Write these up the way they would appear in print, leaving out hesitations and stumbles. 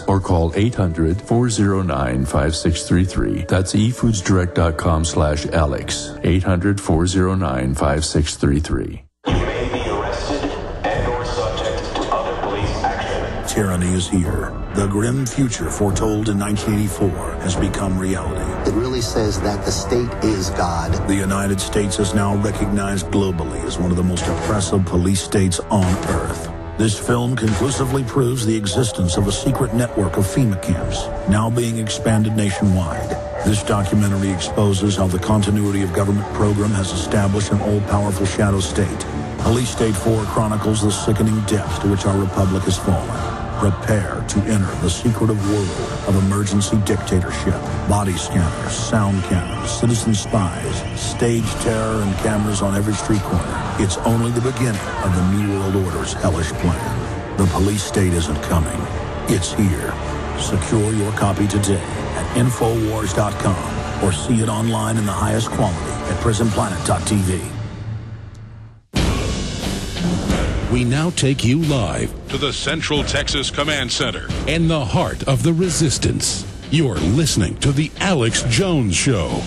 or call 800-409-5633. That's efoodsdirect.com/Alex. 800-409-5633. You may be arrested and/or subject to other police action. Tyranny is here. The grim future foretold in 1984 has become reality. It really says that the state is God. The United States is now recognized globally as one of the most oppressive police states on earth. This film conclusively proves the existence of a secret network of FEMA camps, now being expanded nationwide. This documentary exposes how the continuity of government program has established an all-powerful shadow state. Police State 4 chronicles the sickening depths to which our republic has fallen. Prepare to enter the secretive world of emergency dictatorship, body scanners, sound cannons, citizen spies, stage terror, and cameras on every street corner. It's only the beginning of the New World Order's hellish plan. The police state isn't coming. It's here. Secure your copy today at Infowars.com or see it online in the highest quality at PrisonPlanet.tv. We now take you live to the Central Texas Command Center in the heart of the resistance. You're listening to The Alex Jones Show.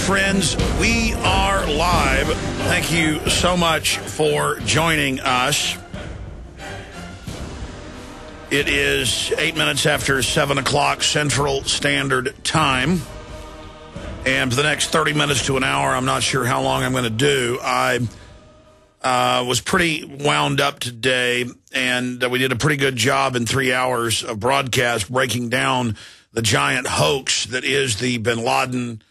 Friends, we are live. Thank you so much for joining us. It is 8 minutes after 7 o'clock Central Standard Time. And for the next 30 minutes to an hour, I'm not sure how long I'm going to do. I was pretty wound up today, and we did a pretty good job in 3 hours of broadcast breaking down the giant hoax that is the bin Laden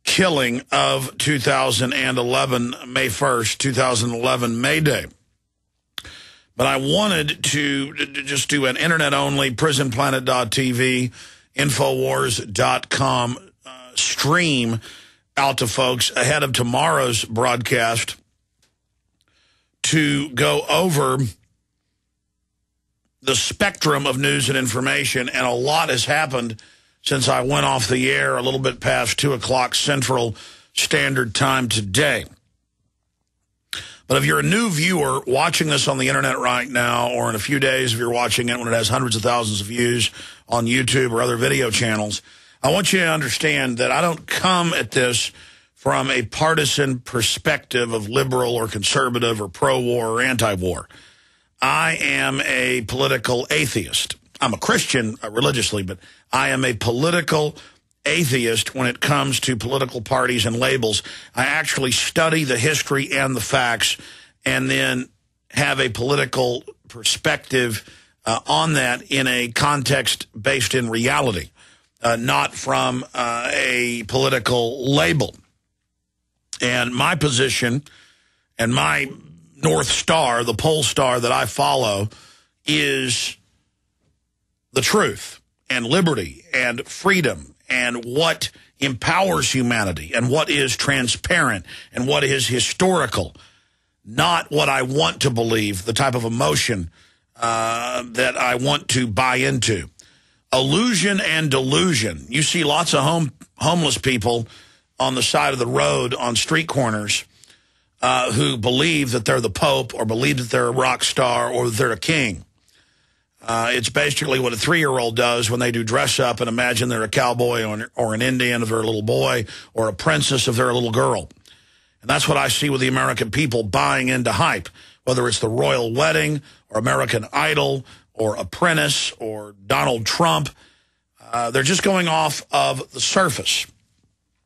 killing of 2011, May 1st, 2011, May Day. But I wanted to just do an internet-only PrisonPlanet.tv, Infowars.com stream out to folks ahead of tomorrow's broadcast to go over the spectrum of news and information, and a lot has happened since I went off the air a little bit past 2 o'clock Central Standard Time today. But if you're a new viewer watching this on the internet right now, or in a few days if you're watching it when it has hundreds of thousands of views on YouTube or other video channels, I want you to understand that I don't come at this from a partisan perspective of liberal or conservative or pro-war or anti-war. I am a political atheist. I'm a Christian religiously, but I am a political atheist when it comes to political parties and labels. I actually study the history and the facts and then have a political perspective on that in a context based in reality, not from a political label. And my position and my North Star, the pole star that I follow, is the truth and liberty and freedom and what empowers humanity and what is transparent and what is historical, not what I want to believe, the type of emotion that I want to buy into. Illusion and delusion. You see lots of homeless people on the side of the road on street corners who believe that they're the Pope or believe that they're a rock star or that they're a king. It's basically what a 3-year-old does when they do dress up and imagine they're a cowboy or an Indian if they're a little boy, or a princess if they're a little girl. And that's what I see with the American people buying into hype, whether it's the royal wedding or American Idol or Apprentice or Donald Trump. They're just going off of the surface.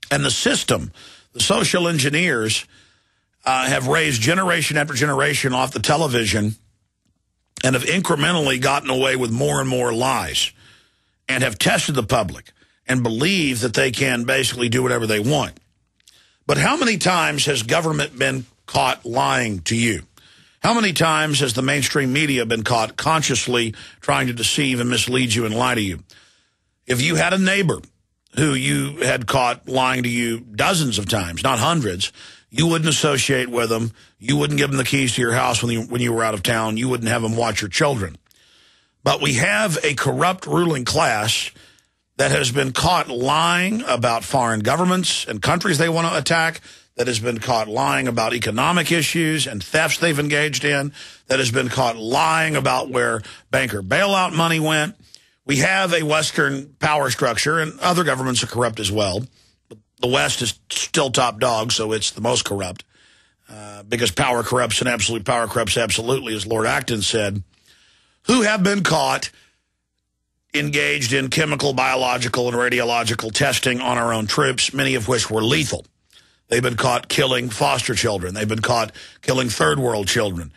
And the system, the social engineers, have raised generation after generation off the television and have incrementally gotten away with more and more lies and have tested the public and believe that they can basically do whatever they want. But how many times has government been caught lying to you? How many times has the mainstream media been caught consciously trying to deceive and mislead you and lie to you? If you had a neighbor who you had caught lying to you dozens of times, not hundreds, you wouldn't associate with them. You wouldn't give them the keys to your house when you were out of town. You wouldn't have them watch your children. But we have a corrupt ruling class that has been caught lying about foreign governments and countries they want to attack, that has been caught lying about economic issues and thefts they've engaged in, that has been caught lying about where banker bailout money went. We have a Western power structure, and other governments are corrupt as well. The West is still top dog, so it's the most corrupt, because power corrupts and absolute power corrupts absolutely, as Lord Acton said, who have been caught engaged in chemical, biological, and radiological testing on our own troops, many of which were lethal. They've been caught killing foster children. They've been caught killing third world children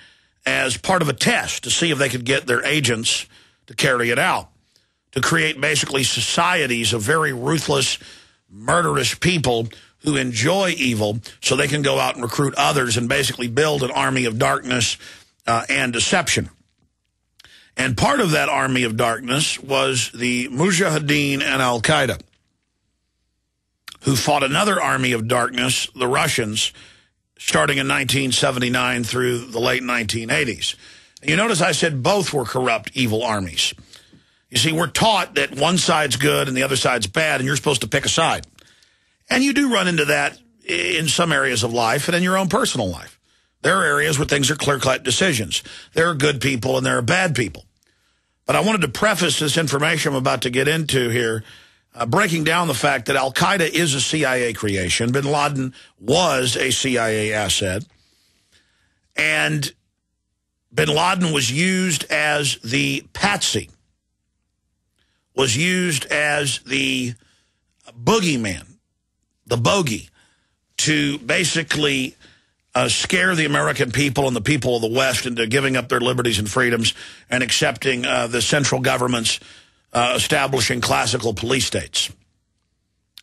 as part of a test to see if they could get their agents to carry it out, to create basically societies of very ruthless, murderous people who enjoy evil so they can go out and recruit others and basically build an army of darkness and deception. And part of that army of darkness was the Mujahideen and Al-Qaeda, who fought another army of darkness, the Russians, starting in 1979 through the late 1980s. You notice I said both were corrupt, evil armies. You see, we're taught that one side's good and the other side's bad, and you're supposed to pick a side. And you do run into that in some areas of life and in your own personal life. There are areas where things are clear-cut decisions. There are good people and there are bad people. But I wanted to preface this information I'm about to get into here, breaking down the fact that Al-Qaeda is a CIA creation. Bin Laden was a CIA asset. And Bin Laden was used as the patsy, was used as the boogeyman, the bogey, to basically scare the American people and the people of the West into giving up their liberties and freedoms and accepting the central government's establishing classical police states.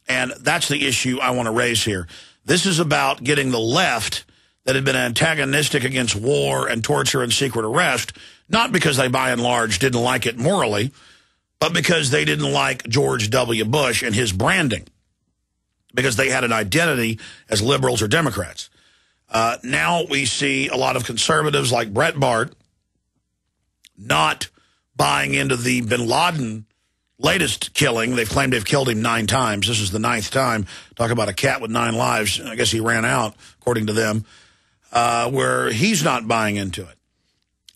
And that's the issue I want to raise here. This is about getting the left that had been antagonistic against war and torture and secret arrest, not because they by and large didn't like it morally, but because they didn't like George W. Bush and his branding, because they had an identity as liberals or Democrats. Now we see a lot of conservatives like Brett Bart not buying into the Bin Laden latest killing. They've claimed they've killed him 9 times. This is the 9th time. Talk about a cat with 9 lives. I guess he ran out, according to them, where he's not buying into it.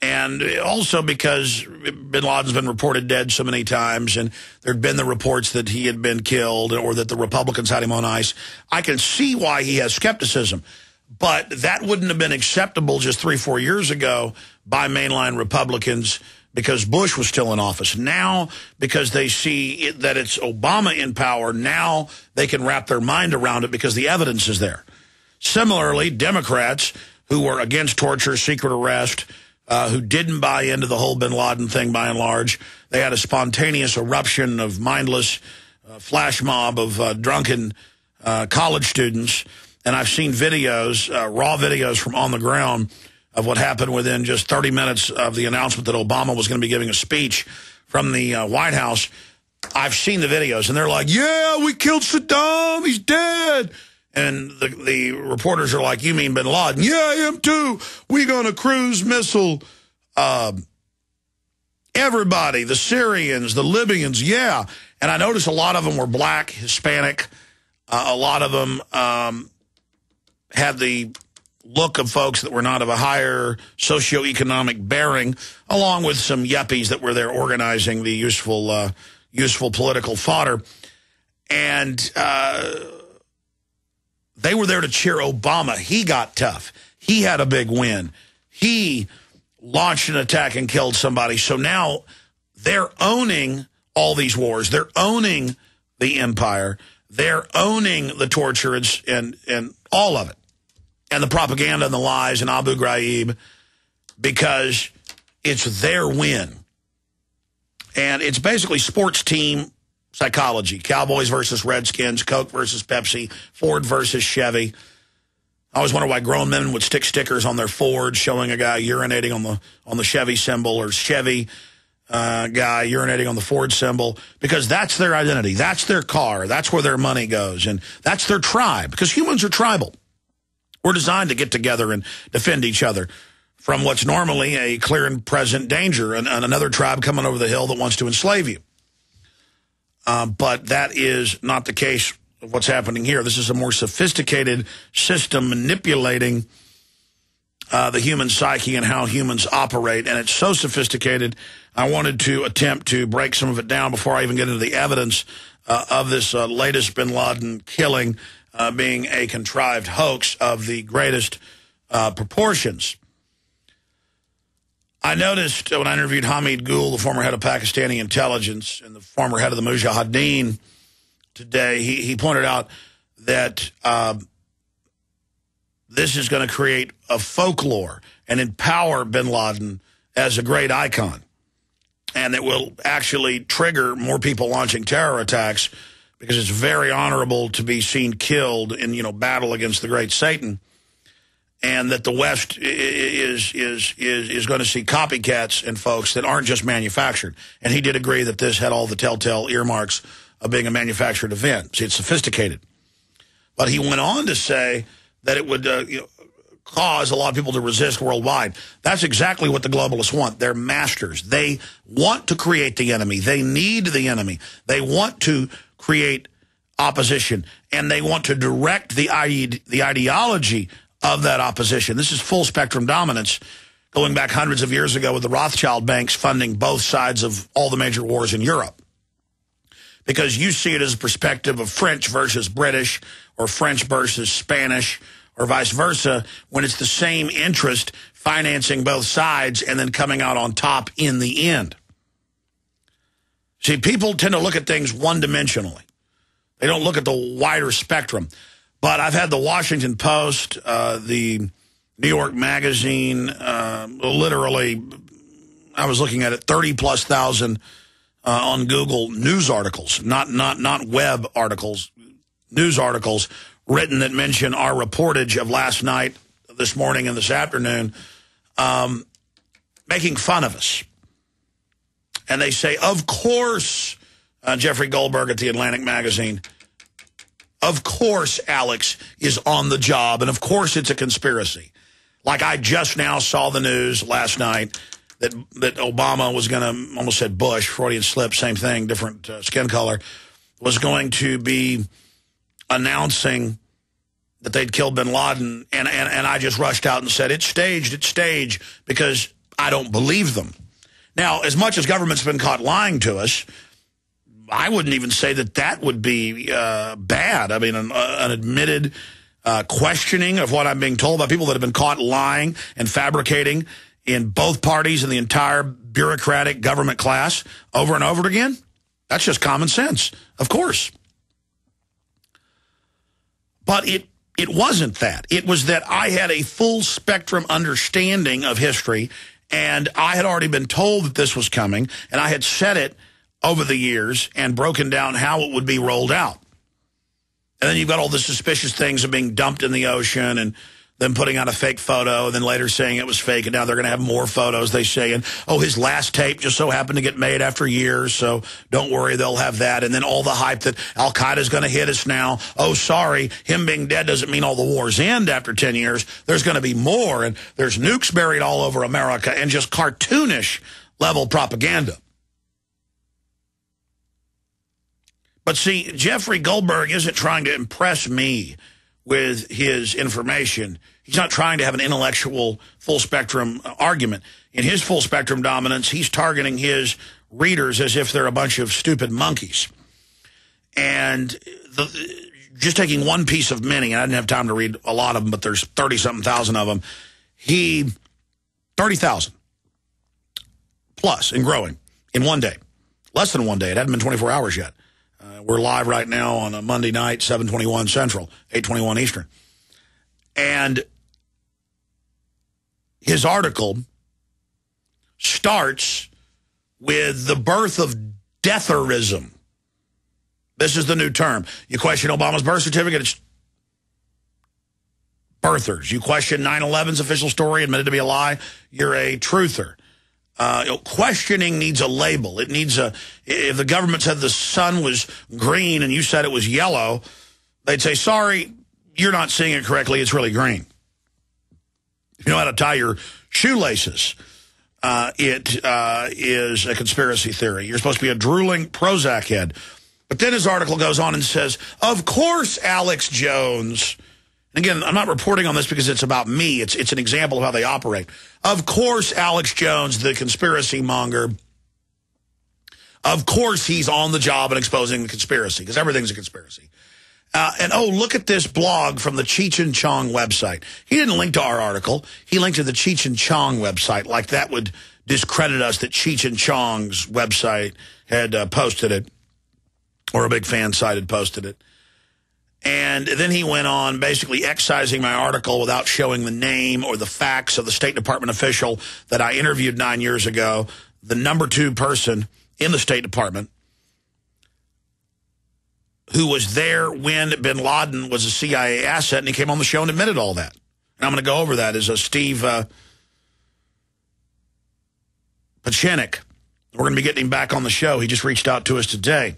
And also because Bin Laden's been reported dead so many times, and there'd been the reports that he had been killed or that the Republicans had him on ice. I can see why he has skepticism. But that wouldn't have been acceptable just 3-4 years ago by mainline Republicans because Bush was still in office. Now, because they see that it's Obama in power, now they can wrap their mind around it because the evidence is there. Similarly, Democrats who were against torture, secret arrest, who didn't buy into the whole Bin Laden thing by and large, they had a spontaneous eruption of mindless flash mob of drunken college students. And I've seen videos, raw videos from on the ground of what happened within just 30 minutes of the announcement that Obama was going to be giving a speech from the White House. I've seen the videos, and they're like, yeah, we killed Saddam, he's dead. And the reporters are like, you mean Bin Laden? Yeah, him too. We're going to cruise missile everybody, the Syrians, the Libyans, yeah. And I noticed a lot of them were black, Hispanic. A lot of them had the look of folks that were not of a higher socioeconomic bearing, along with some yuppies that were there organizing the useful political fodder. And they were there to cheer Obama. He got tough. He had a big win. He launched an attack and killed somebody. So now they're owning all these wars. They're owning the empire. They're owning the torture and all of it, and the propaganda and the lies and Abu Ghraib, because it's their win. And it's basically sports team psychology. Cowboys versus Redskins, Coke versus Pepsi, Ford versus Chevy. I always wonder why grown men would stick stickers on their Ford showing a guy urinating on the Chevy symbol, or Chevy guy urinating on the Ford symbol, because that's their identity. That's their car. That's where their money goes. And that's their tribe, because humans are tribal. We're designed to get together and defend each other from what's normally a clear and present danger, and another tribe coming over the hill that wants to enslave you. But that is not the case of what's happening here. This is a more sophisticated system manipulating the human psyche and how humans operate, and it's so sophisticated, I wanted to attempt to break some of it down before I even get into the evidence of this latest bin Laden killing being a contrived hoax of the greatest proportions. I noticed when I interviewed Hamid Gul, the former head of Pakistani intelligence and the former head of the Mujahideen today, he pointed out that this is going to create a folklore and empower bin Laden as a great icon. And it will actually trigger more people launching terror attacks, because it's very honorable to be seen killed in, battle against the great Satan. And that the West is going to see copycats and folks that aren't just manufactured. And he did agree that this had all the telltale earmarks of being a manufactured event. See, it's sophisticated. But he went on to say that it would cause a lot of people to resist worldwide. That's exactly what the globalists want. They're masters. They want to create the enemy. They need the enemy. They want to create opposition. And they want to direct the ideology of that opposition. This is full spectrum dominance, going back hundreds of years ago with the Rothschild banks funding both sides of all the major wars in Europe. Because you see it as a perspective of French versus British, or French versus Spanish, or vice versa, when it's the same interest financing both sides and then coming out on top in the end. See, people tend to look at things one-dimensionally. They don't look at the wider spectrum. But I've had the Washington Post, the New York Magazine, literally, I was looking at it, 30+ thousand on Google news articles, not web articles, news articles written that mention our reportage of last night, this morning, and this afternoon, making fun of us. And they say, of course, Jeffrey Goldberg at the Atlantic Magazine, of course Alex is on the job, and of course it's a conspiracy. Like I just now saw the news last night that Obama was going to, almost said Bush, Freudian slip, same thing, different skin color, was going to be announcing that they'd killed bin Laden, and I just rushed out and said, it's staged, because I don't believe them. Now, as much as government's been caught lying to us, I wouldn't even say that would be bad. I mean, an admitted questioning of what I'm being told by people that have been caught lying and fabricating in both parties and the entire bureaucratic government class over and over again, that's just common sense, of course. But it wasn't that. It was that I had a full spectrum understanding of history, and I had already been told that this was coming, and I had said it over the years and broken down how it would be rolled out. And then you've got all the suspicious things of being dumped in the ocean, and them putting out a fake photo and then later saying it was fake, and now they're going to have more photos, they say. And, oh, his last tape just so happened to get made after years, so don't worry, they'll have that. And then all the hype that Al-Qaeda's going to hit us now. Oh, sorry, him being dead doesn't mean all the wars end after 10 years. There's going to be more, and there's nukes buried all over America, and just cartoonish level propaganda. But see, Jeffrey Goldberg isn't trying to impress me with his information. He's not trying to have an intellectual full-spectrum argument. In his full-spectrum dominance, he's targeting his readers as if they're a bunch of stupid monkeys. And just taking one piece of many, and I didn't have time to read a lot of them, but there's 30-something thousand of them. 30,000 plus and growing in one day. Less than one day. It hadn't been 24 hours yet. We're live right now on a Monday night, 7:21 Central, 8:21 Eastern. And his article starts with the birth of deatherism. This is the new term. You question Obama's birth certificate, it's birthers. You question 9/11's official story, admitted to be a lie, you're a truther. Questioning needs a label. It needs if the government said the sun was green and you said it was yellow, they'd say, sorry, you're not seeing it correctly. It's really green. You know how to tie your shoelaces. It is a conspiracy theory. You're supposed to be a drooling Prozac head. But then his article goes on and says, of course, Alex Jones. And again, I'm not reporting on this because it's about me. It's an example of how they operate. Of course, Alex Jones, the conspiracy monger, of course he's on the job and exposing the conspiracy, because everything's a conspiracy. And, oh, look at this blog from the Cheech and Chong website. He didn't link to our article. He linked to the Cheech and Chong website, like that would discredit us that Cheech and Chong's website had posted it, or a big fan site had posted it. And then he went on basically excising my article without showing the name or the facts of the State Department official that I interviewed 9 years ago, the #2 person in the State Department, who was there when bin Laden was a CIA asset, and he came on the show and admitted all that. And I'm going to go over that as a Steve Pachenik. We're going to be getting him back on the show. He just reached out to us today.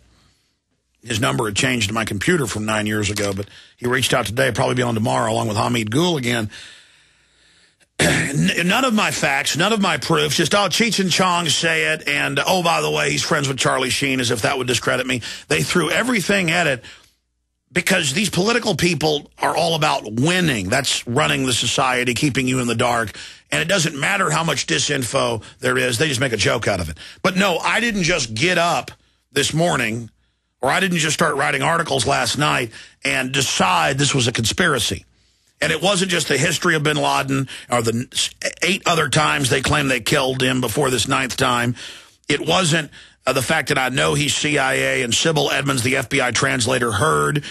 His number had changed to my computer from 9 years ago, but he reached out today, probably be on tomorrow, along with Hamid Gul again. None of my facts, none of my proofs, just, oh, Cheech and Chong say it, and, oh, by the way, he's friends with Charlie Sheen, as if that would discredit me. They threw everything at it because these political people are all about winning. That's running the society, keeping you in the dark, and it doesn't matter how much disinfo there is. They just make a joke out of it. But no, I didn't just get up this morning, or I didn't just start writing articles last night and decide this was a conspiracy. And it wasn't just the history of bin Laden or the 8 other times they claim they killed him before this 9th time. It wasn't the fact that I know he's CIA and Sybil Edmonds, the FBI translator, heard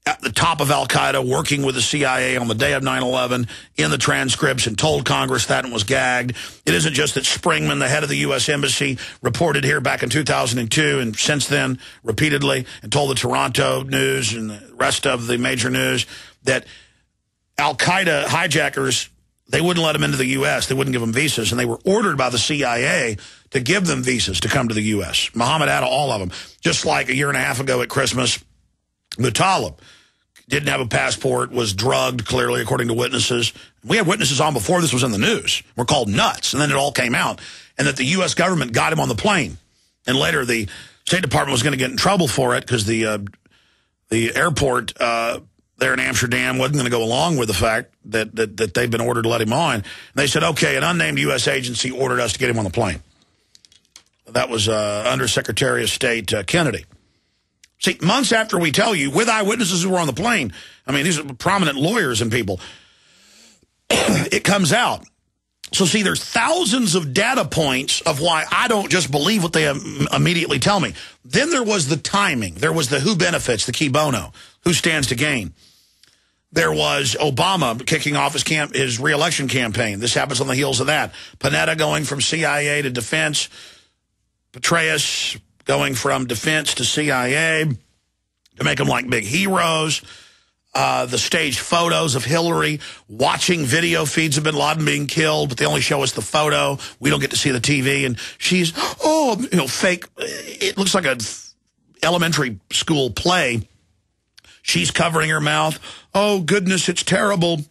at the top of al-Qaeda working with the CIA on the day of 9/11 in the transcripts and told Congress that and was gagged. It isn't just that Springman, the head of the U.S. Embassy, reported here back in 2002 and since then repeatedly and told the Toronto News and the rest of the major news that al-Qaeda hijackers, they wouldn't let them into the U.S. They wouldn't give them visas, and they were ordered by the CIA to give them visas to come to the U.S. Muhammad Atta, all of them. Just like a year and a half ago at Christmas, Muttalib didn't have a passport, was drugged, clearly, according to witnesses. We had witnesses on before this was in the news. We're called nuts, and then it all came out, and that the U.S. government got him on the plane. And later the State Department was going to get in trouble for it because the airport there in Amsterdam wasn't going to go along with the fact that they'd been ordered to let him on. And they said, okay, an unnamed U.S. agency ordered us to get him on the plane. That was Undersecretary of State Kennedy. See, months after we tell you, with eyewitnesses who were on the plane, I mean, these are prominent lawyers and people, it comes out. So, see, there's thousands of data points of why I don't just believe what they immediately tell me. Then there was the timing. There was the who benefits, the key bono, who stands to gain. There was Obama kicking off his re-election campaign. This happens on the heels of that. Panetta going from CIA to defense. Petraeus going from defense to CIA to make them like big heroes. The staged photos of Hillary watching video feeds of bin Laden being killed, but they only show us the photo. We don't get to see the TV. And she's, fake. It looks like a elementary school play. She's covering her mouth. Oh, goodness, it's terrible.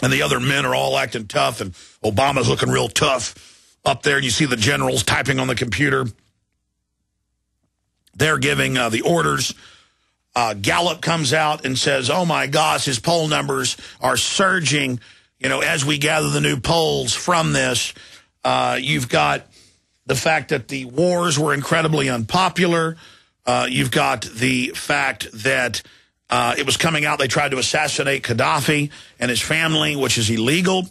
And the other men are all acting tough, and Obama's looking real tough up there. And you see the generals typing on the computer. They're giving the orders. Gallup comes out and says, oh, my gosh, his poll numbers are surging, as we gather the new polls from this. You've got the fact that the wars were incredibly unpopular. You've got the fact that it was coming out they tried to assassinate Gaddafi and his family, which is illegal,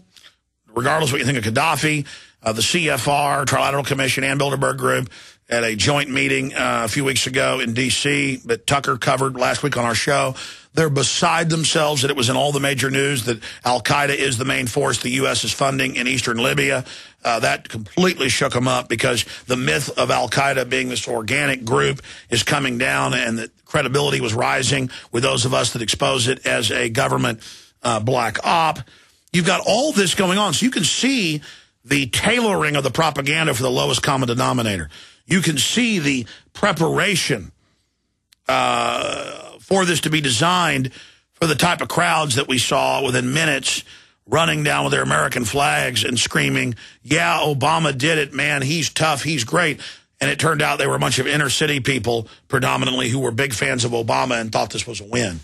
regardless of what you think of Gaddafi. The CFR, Trilateral Commission, and Bilderberg Group at a joint meeting a few weeks ago in D.C. that Tucker covered last week on our show. They're beside themselves that it was in all the major news that al-Qaeda is the main force the U.S. is funding in eastern Libya. That completely shook them up because the myth of al-Qaeda being this organic group is coming down, and that credibility was rising with those of us that expose it as a government black op. You've got all this going on. So you can see the tailoring of the propaganda for the lowest common denominator. You can see the preparation for this to be designed for the type of crowds that we saw within minutes running down with their American flags and screaming, yeah, Obama did it, man, he's tough, he's great. And it turned out they were a bunch of inner city people predominantly who were big fans of Obama and thought this was a win.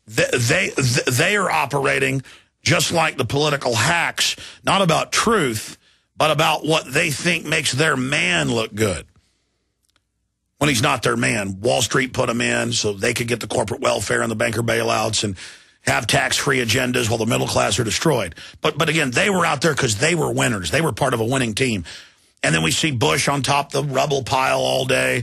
They are operating just like the political hacks, not about truth, but about what they think makes their man look good. When he's not their man. Wall Street put him in so they could get the corporate welfare and the banker bailouts and have tax-free agendas while the middle class are destroyed. But again, they were out there because they were winners. They were part of a winning team. And then we see Bush on top of the rubble pile all day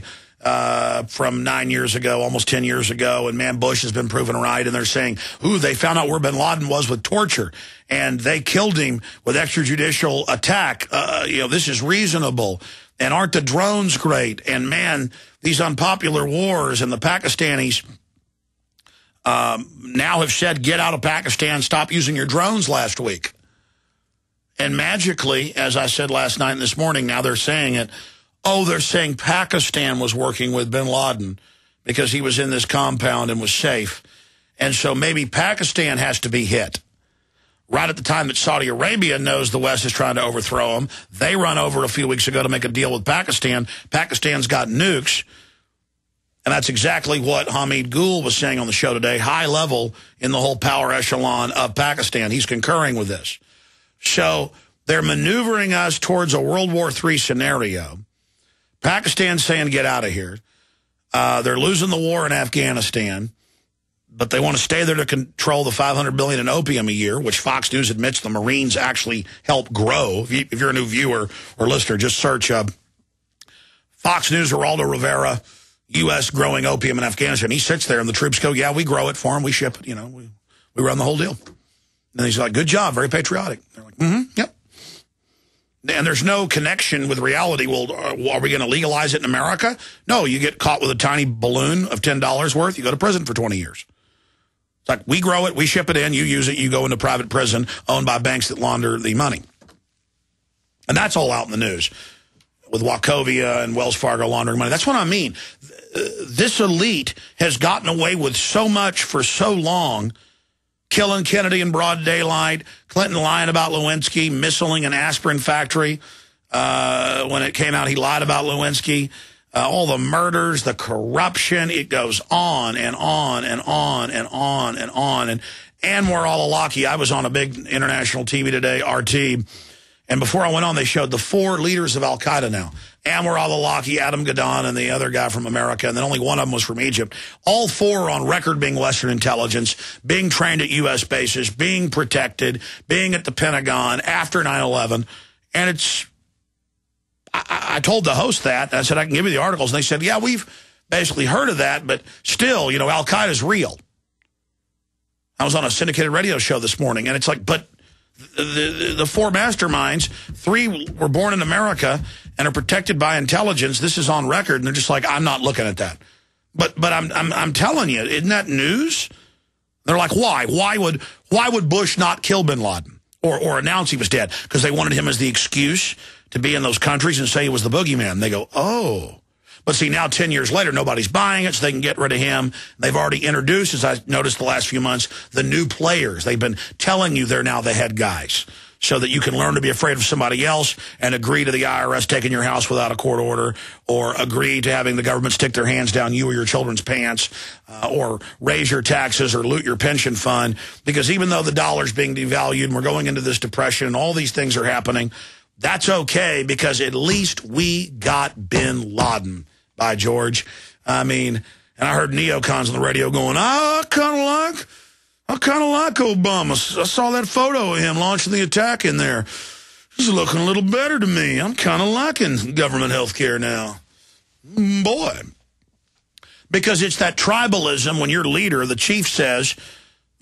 from 9 years ago, almost 10 years ago. And, man, Bush has been proven right. And they're saying, ooh, they found out where bin Laden was with torture. And they killed him with extrajudicial attack. This is reasonable. And aren't the drones great? And, man, these unpopular wars and the Pakistanis now have said, get out of Pakistan, stop using your drones last week. And magically, as I said last night and this morning, now they're saying it, they're saying Pakistan was working with bin Laden because he was in this compound and was safe. And so maybe Pakistan has to be hit. Right at the time that Saudi Arabia knows the West is trying to overthrow them, they run over a few weeks ago to make a deal with Pakistan. Pakistan's got nukes. And that's exactly what Hamid Gul was saying on the show today, high level in the whole power echelon of Pakistan. He's concurring with this. So they're maneuvering us towards a World War III scenario. Pakistan's saying, get out of here. They're losing the war in Afghanistan, but they want to stay there to control the $500 billion in opium a year, which Fox News admits the Marines actually help grow. If you're a new viewer or listener, just search Fox News, Geraldo Rivera, U.S. growing opium in Afghanistan. He sits there and the troops go, yeah, we grow it for him. We ship it, we run the whole deal. And he's like, good job, very patriotic. They're like, yep. And there's no connection with reality. Well, are we going to legalize it in America? No, you get caught with a tiny balloon of $10 worth, you go to prison for 20 years. It's like, we grow it, we ship it in, you use it, you go into private prison owned by banks that launder the money. And that's all out in the news with Wachovia and Wells Fargo laundering money. That's what I mean. This elite has gotten away with so much for so long, killing Kennedy in broad daylight, Clinton lying about Lewinsky, missiling an aspirin factory. When it came out, he lied about Lewinsky. All the murders, the corruption, it goes on and on and on and on and on. And Anwar al-Awlaki, I was on a big international TV today, RT, and before I went on, they showed the 4 leaders of al-Qaeda now. Anwar al-Awlaki, Adam Gaddan, and the other guy from America, and then only one of them was from Egypt. All 4 are on record being Western intelligence, being trained at U.S. bases, being protected, being at the Pentagon after 9/11. And it's, I told the host that, and I said, I can give you the articles. And they said, yeah, we've basically heard of that, but still, al-Qaeda's real. I was on a syndicated radio show this morning, and it's like, but the 4 masterminds, 3 were born in America and are protected by intelligence. This is on record, and they're just like, I'm not looking at that. But I'm telling you, isn't that news? They're like, why? Why would Bush not kill bin Laden or announce he was dead? Because they wanted him as the excuse to be in those countries and say he was the boogeyman. They go, oh. But see, now 10 years later, nobody's buying it, so they can get rid of him. They've already introduced, as I noticed the last few months, the new players. They've been telling you they're now the head guys so that you can learn to be afraid of somebody else and agree to the IRS taking your house without a court order, or agree to having the government stick their hands down you or your children's pants, or raise your taxes or loot your pension fund. Because even though the dollar's being devalued and we're going into this depression and all these things are happening, that's okay because at least we got bin Laden. By George. I mean, and I heard neocons on the radio going, I kind of like Obama. I saw that photo of him launching the attack in there. He's looking a little better to me. I'm kind of liking government health care now. Boy. Because it's that tribalism when your leader, the chief, says,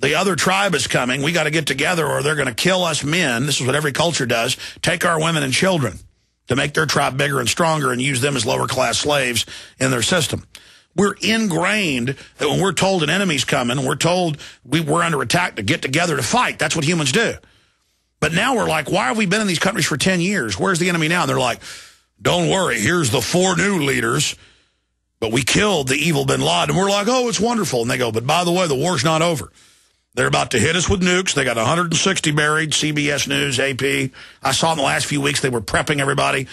the other tribe is coming, we got to get together or they're going to kill us men. This is what every culture does. Take our women and children to make their tribe bigger and stronger and use them as lower-class slaves in their system. We're ingrained that when we're told an enemy's coming, we're told we're under attack to get together to fight. That's what humans do. But now we're like, why have we been in these countries for 10 years? Where's the enemy now? And they're like, don't worry, here's the 4 new leaders. But we killed the evil bin Laden. And we're like, oh, it's wonderful. And they go, but by the way, the war's not over. They're about to hit us with nukes. They got 160 buried, CBS News, AP. I saw in the last few weeks they were prepping everybody.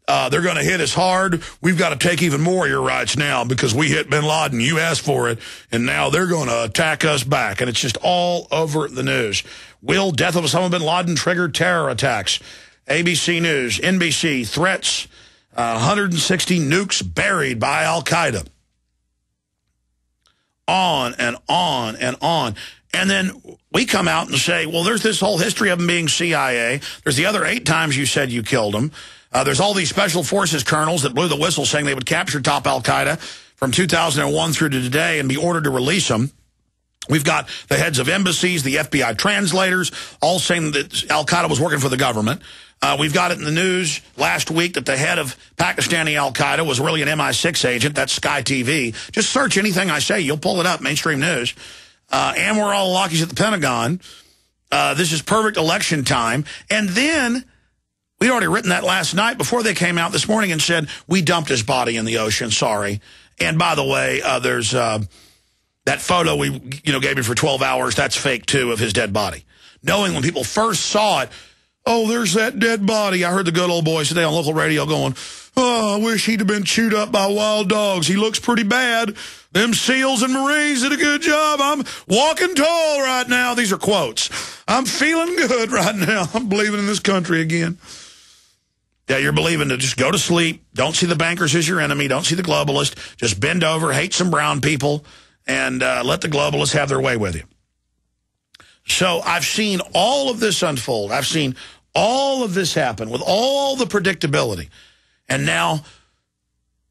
They're going to hit us hard. We've got to take even more of your rights now because we hit bin Laden. You asked for it, and now they're going to attack us back. And it's just all over the news. Will death of Osama bin Laden trigger terror attacks? ABC News, NBC, threats, 160 nukes buried by al-Qaeda. On and on and on. And then we come out and say, well, there's this whole history of them being CIA. There's the other 8 times you said you killed them. There's all these special forces colonels that blew the whistle saying they would capture top al-Qaeda from 2001 through to today and be ordered to release them. We've got the heads of embassies, the FBI translators, all saying that al-Qaeda was working for the government. We've got it in the news last week that the head of Pakistani al-Qaeda was really an MI6 agent. That's Sky TV. Just search anything I say. You'll pull it up, mainstream news. And we're all lockies at the Pentagon. This is perfect election time. And then we'd already written that last night before they came out this morning and said, we dumped his body in the ocean, sorry. And by the way, there's that photo we gave you for 12 hours, that's fake too, of his dead body. Knowing when people first saw it, oh, there's that dead body. I heard the good old boys today on local radio going, oh, I wish he'd have been chewed up by wild dogs. He looks pretty bad. Them SEALs and Marines did a good job. I'm walking tall right now. These are quotes. I'm feeling good right now. I'm believing in this country again. Yeah, you're believing to just go to sleep. Don't see the bankers as your enemy. Don't see the globalists. Just bend over, hate some brown people, and let the globalists have their way with you. So I've seen all of this unfold. I've seen all of this happen with all the predictability. And now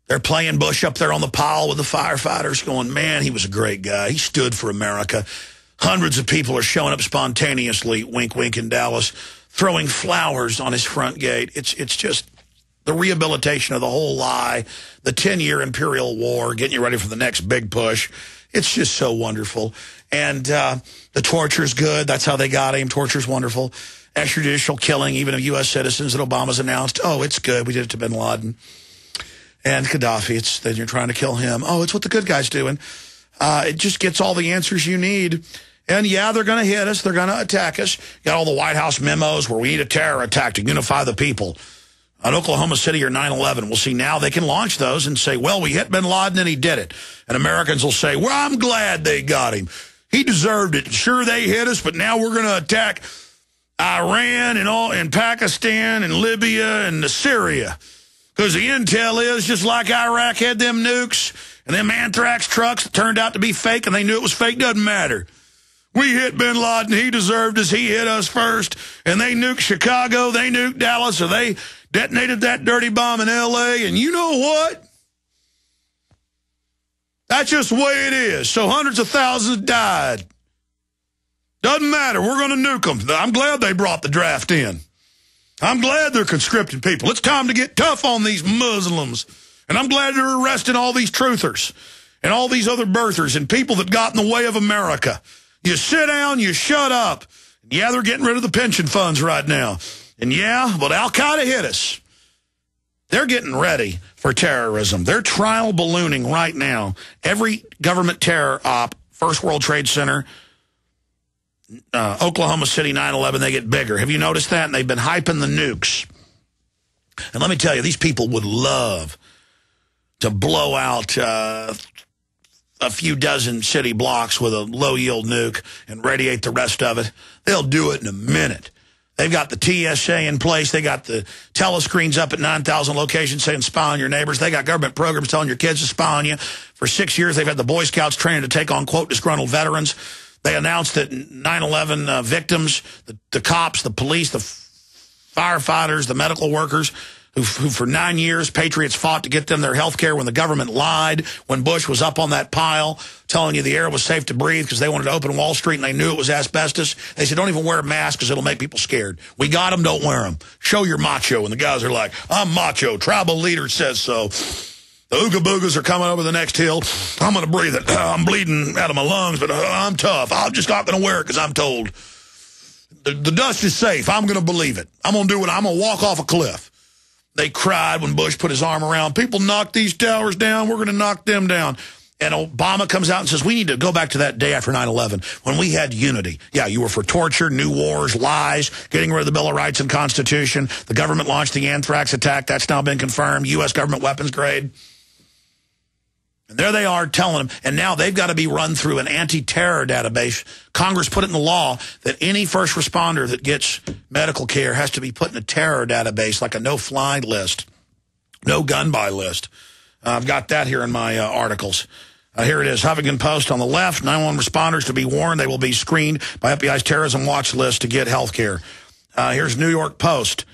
they're playing Bush up there on the pile with the firefighters going, man, he was a great guy. He stood for America. Hundreds of people are showing up spontaneously, wink, wink, in Dallas, throwing flowers on his front gate. It's just the rehabilitation of the whole lie, the 10-year imperial war, getting you ready for the next big push. It's just so wonderful. And the torture's good. That's how they got him. Torture's wonderful. Extrajudicial killing, even of U.S. citizens that Obama's announced. Oh, it's good. We did it to bin Laden. And Gaddafi, then you're trying to kill him. Oh, it's what the good guy's doing. It just gets all the answers you need. And, yeah, they're going to hit us. They're going to attack us. Got all the White House memos where we need a terror attack to unify the people. On Oklahoma City or 9/11, we'll see now they can launch those and say, well, we hit bin Laden and he did it. And Americans will say, well, I'm glad they got him. He deserved it. Sure, they hit us, but now we're going to attack Iran and Pakistan and Libya and Syria. Because the intel is just like Iraq had them nukes and them anthrax trucks that turned out to be fake and they knew it was fake. Doesn't matter. We hit bin Laden. He deserved us. He hit us first. And they nuked Chicago. They nuked Dallas. Or they detonated that dirty bomb in L.A. And you know what? That's just the way it is. So hundreds of thousands died. Doesn't matter. We're going to nuke them. I'm glad they brought the draft in. I'm glad they're conscripting people. It's time to get tough on these Muslims. And I'm glad they're arresting all these truthers and all these other birthers and people that got in the way of America. You sit down, you shut up. Yeah, they're getting rid of the pension funds right now. And yeah, but al-Qaeda hit us. They're getting ready for terrorism. They're trial ballooning right now. Every government terror op, First World Trade Center, Oklahoma City, 9/11, they get bigger. Have you noticed that? And they've been hyping the nukes. And let me tell you, these people would love to blow out a few dozen city blocks with a low-yield nuke and radiate the rest of it. They'll do it in a minute. They've got the TSA in place. They got the telescreens up at 9,000 locations saying spy on your neighbors. They got government programs telling your kids to spy on you. For 6 years, they've had the Boy Scouts training to take on, quote, disgruntled veterans. They announced that 9/11 victims, the cops, the police, the firefighters, the medical workers, who for 9 years, patriots fought to get them their health care when the government lied, when Bush was up on that pile telling you the air was safe to breathe because they wanted to open Wall Street and they knew it was asbestos. They said, don't even wear a mask because it'll make people scared. We got them, don't wear them. Show your macho. And the guys are like, I'm macho. Tribal leader says so. The Ooga Boogas are coming over the next hill. I'm going to breathe it. I'm bleeding out of my lungs, but I'm tough. I'm just not going to wear it because I'm told. The dust is safe. I'm going to believe it. I'm going to do it. I'm going to walk off a cliff. They cried when Bush put his arm around. People knock these towers down. We're going to knock them down. And Obama comes out and says, we need to go back to that day after 9/11 when we had unity. Yeah, you were for torture, new wars, lies, getting rid of the Bill of Rights and Constitution. The government launched the anthrax attack. That's now been confirmed. U.S. government weapons grade. And there they are telling them. And now they've got to be run through an anti-terror database. Congress put it in the law that any first responder that gets medical care has to be put in a terror database, like a no-fly list, no gun-buy list. I've got that here in my articles. Here it is, Huffington Post on the left. 911 responders to be warned they will be screened by FBI's terrorism watch list to get health care. Here's New York Post.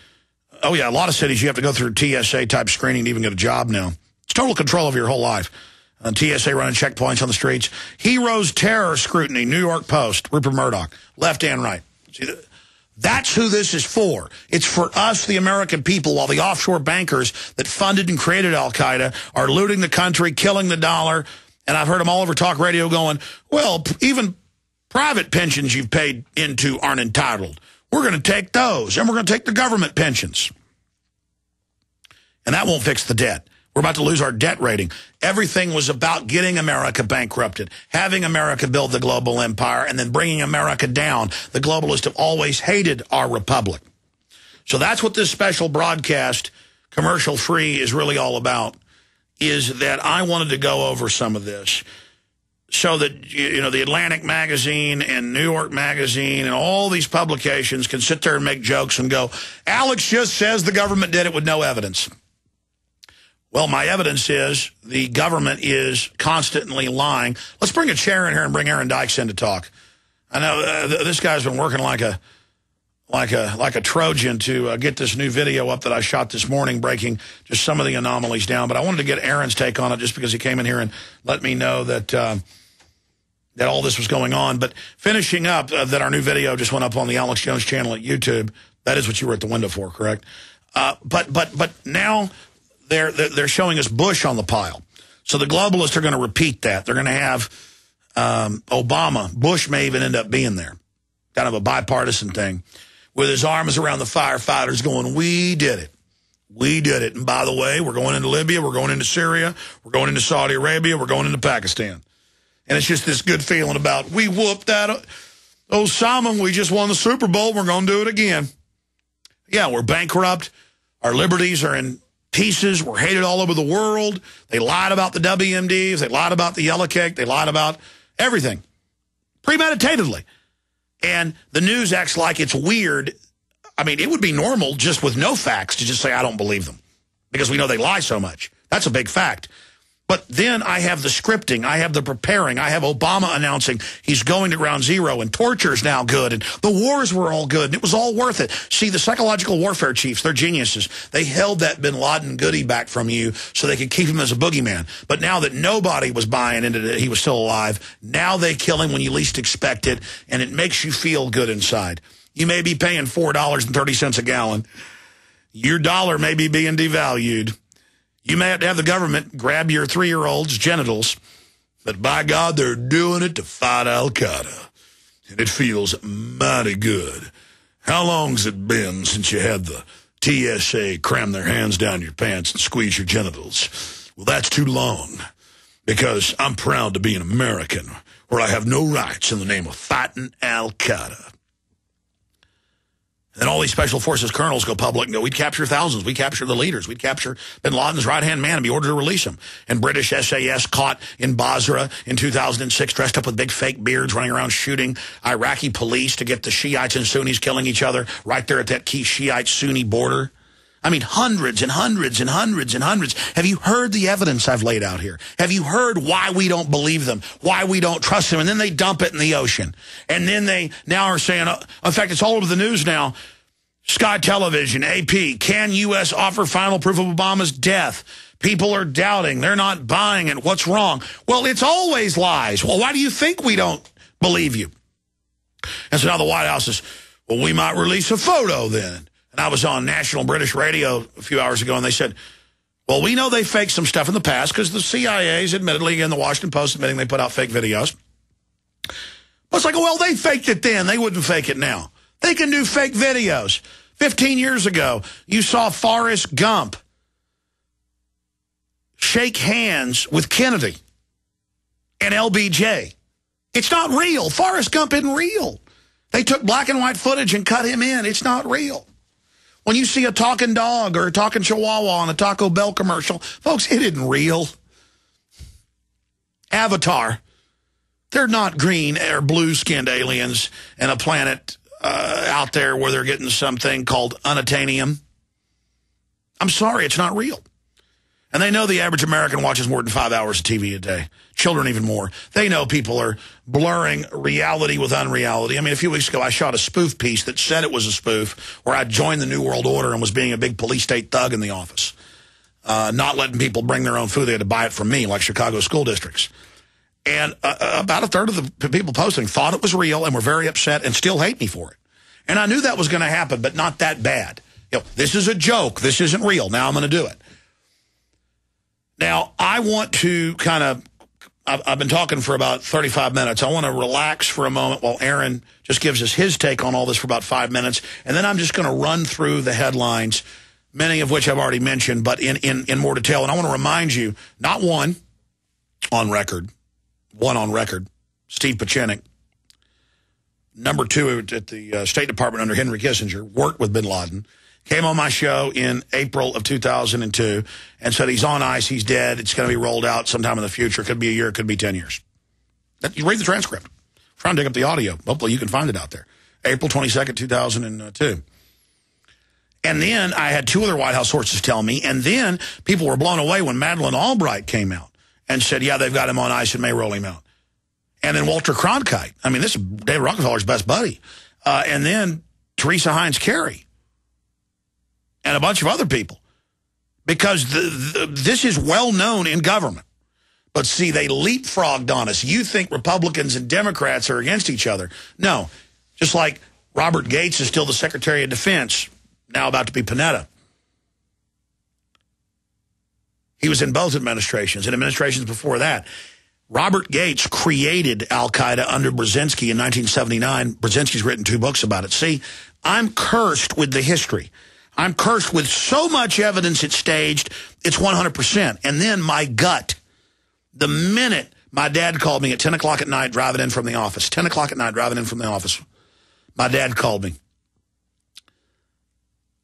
Oh, yeah, a lot of cities you have to go through TSA-type screening to even get a job now. It's total control of your whole life. TSA running checkpoints on the streets. Heroes terror scrutiny, New York Post, Rupert Murdoch, left and right. See, that's who this is for. It's for us, the American people, while the offshore bankers that funded and created al-Qaeda are looting the country, killing the dollar. And I've heard them all over talk radio going, well, even private pensions you've paid into aren't entitled. We're going to take those, and we're going to take the government pensions. And that won't fix the debt. We're about to lose our debt rating. Everything was about getting America bankrupted, having America build the global empire, and then bringing America down. The globalists have always hated our republic. So that's what this special broadcast, commercial-free, is really all about, is that I wanted to go over some of this so that, you know, the Atlantic Magazine and New York Magazine and all these publications can sit there and make jokes and go, Alex just says the government did it with no evidence. Well, my evidence is the government is constantly lying. Let's bring a chair in here and bring Aaron Dykes in to talk. I know this guy's been working like a Trojan to get this new video up that I shot this morning, breaking just some of the anomalies down. But I wanted to get Aaron's take on it just because he came in here and let me know that that all this was going on. But finishing up, that our new video just went up on the Alex Jones channel at YouTube. That is what you were at the window for, correct? But now they're showing us Bush on the pile. So the globalists are going to repeat that. They're going to have Obama. Bush may even end up being there. Kind of a bipartisan thing. With his arms around the firefighters going, we did it. We did it. And by the way, we're going into Libya. We're going into Syria. We're going into Saudi Arabia. We're going into Pakistan. And it's just this good feeling about, we whooped that Osama. We just won the Super Bowl. We're going to do it again. Yeah, we're bankrupt. Our liberties are in pieces. We're hated all over the world. They lied about the WMDs. They lied about the yellow cake. They lied about everything. Premeditatedly. And the news acts like it's weird. I mean, it would be normal just with no facts to just say, I don't believe them. Because we know they lie so much. That's a big fact. But then I have the scripting. I have the preparing. I have Obama announcing he's going to ground zero and torture's now good and the wars were all good and it was all worth it. See, the psychological warfare chiefs, they're geniuses. They held that bin Laden goodie back from you so they could keep him as a boogeyman. But now that nobody was buying into it, he was still alive, now they kill him when you least expect it, and it makes you feel good inside. You may be paying $4.30 a gallon. Your dollar may be being devalued. You may have to have the government grab your 3-year-old's genitals, but by God, they're doing it to fight al-Qaeda. And it feels mighty good. How long's it been since you had the TSA cram their hands down your pants and squeeze your genitals? Well, that's too long, because I'm proud to be an American where I have no rights in the name of fighting al-Qaeda. And all these special forces colonels go public and go, we'd capture thousands. We'd capture the leaders. We'd capture bin Laden's right-hand man and be ordered to release him. And British SAS caught in Basra in 2006, dressed up with big fake beards, running around shooting Iraqi police to get the Shiites and Sunnis killing each other right there at that key Shiite-Sunni border. I mean, hundreds and hundreds and hundreds and hundreds. Have you heard the evidence I've laid out here? Have you heard why we don't believe them, why we don't trust them? And then they dump it in the ocean. And then they now are saying, in fact, it's all over the news now, Sky Television, AP, can U.S. offer final proof of Obama's death? People are doubting. They're not buying it. What's wrong? Well, it's always lies. Well, why do you think we don't believe you? And so now the White House is, well, we might release a photo then. And I was on National British Radio a few hours ago, and they said, well, we know they faked some stuff in the past because the CIA's admittedly, and the Washington Post admitting they put out fake videos. But it's like, well, they faked it then. They wouldn't fake it now. They can do fake videos. 15 years ago, you saw Forrest Gump shake hands with Kennedy and LBJ. It's not real. Forrest Gump isn't real. They took black and white footage and cut him in. It's not real. When you see a talking dog or a talking chihuahua on a Taco Bell commercial, folks, it isn't real. Avatar. They're not green or blue-skinned aliens in a planet out there where they're getting something called unatanium. I'm sorry, it's not real. And they know the average American watches more than 5 hours of TV a day. Children even more. They know people are blurring reality with unreality. I mean, a few weeks ago, I shot a spoof piece that said it was a spoof, where I joined the New World Order and was being a big police state thug in the office. Not letting people bring their own food. They had to buy it from me, like Chicago school districts. And about a third of the people posting thought it was real and were very upset and still hate me for it. And I knew that was going to happen, but not that bad. You know, this is a joke. This isn't real. Now I'm going to do it. Now, I want to kind of, I've been talking for about 35 minutes. I want to relax for a moment while Aaron just gives us his take on all this for about 5 minutes. And then I'm just going to run through the headlines, many of which I've already mentioned, but in more detail. And I want to remind you, not one on record, Steve Pachenik. Number two at the State Department under Henry Kissinger, worked with bin Laden. Came on my show in April of 2002 and said he's on ice, he's dead, it's going to be rolled out sometime in the future. It could be a year, it could be 10 years. You read the transcript. Try and dig up the audio. Hopefully you can find it out there. April 22nd, 2002. And then I had two other White House sources tell me, and then people were blown away when Madeleine Albright came out and said, yeah, they've got him on ice and may roll him out. And then Walter Cronkite. I mean, this is David Rockefeller's best buddy. And then Teresa Heinz Kerry. And a bunch of other people, because this is well known in government. But see, they leapfrogged on us. You think Republicans and Democrats are against each other. No, just like Robert Gates is still the Secretary of Defense, now about to be Panetta. He was in both administrations and administrations before that. Robert Gates created al-Qaeda under Brzezinski in 1979. Brzezinski's written 2 books about it. See, I'm cursed with the history. I'm cursed with so much evidence it's staged, it's 100%. And then my gut, the minute my dad called me at 10 o'clock at night driving in from the office, 10 o'clock at night driving in from the office, my dad called me.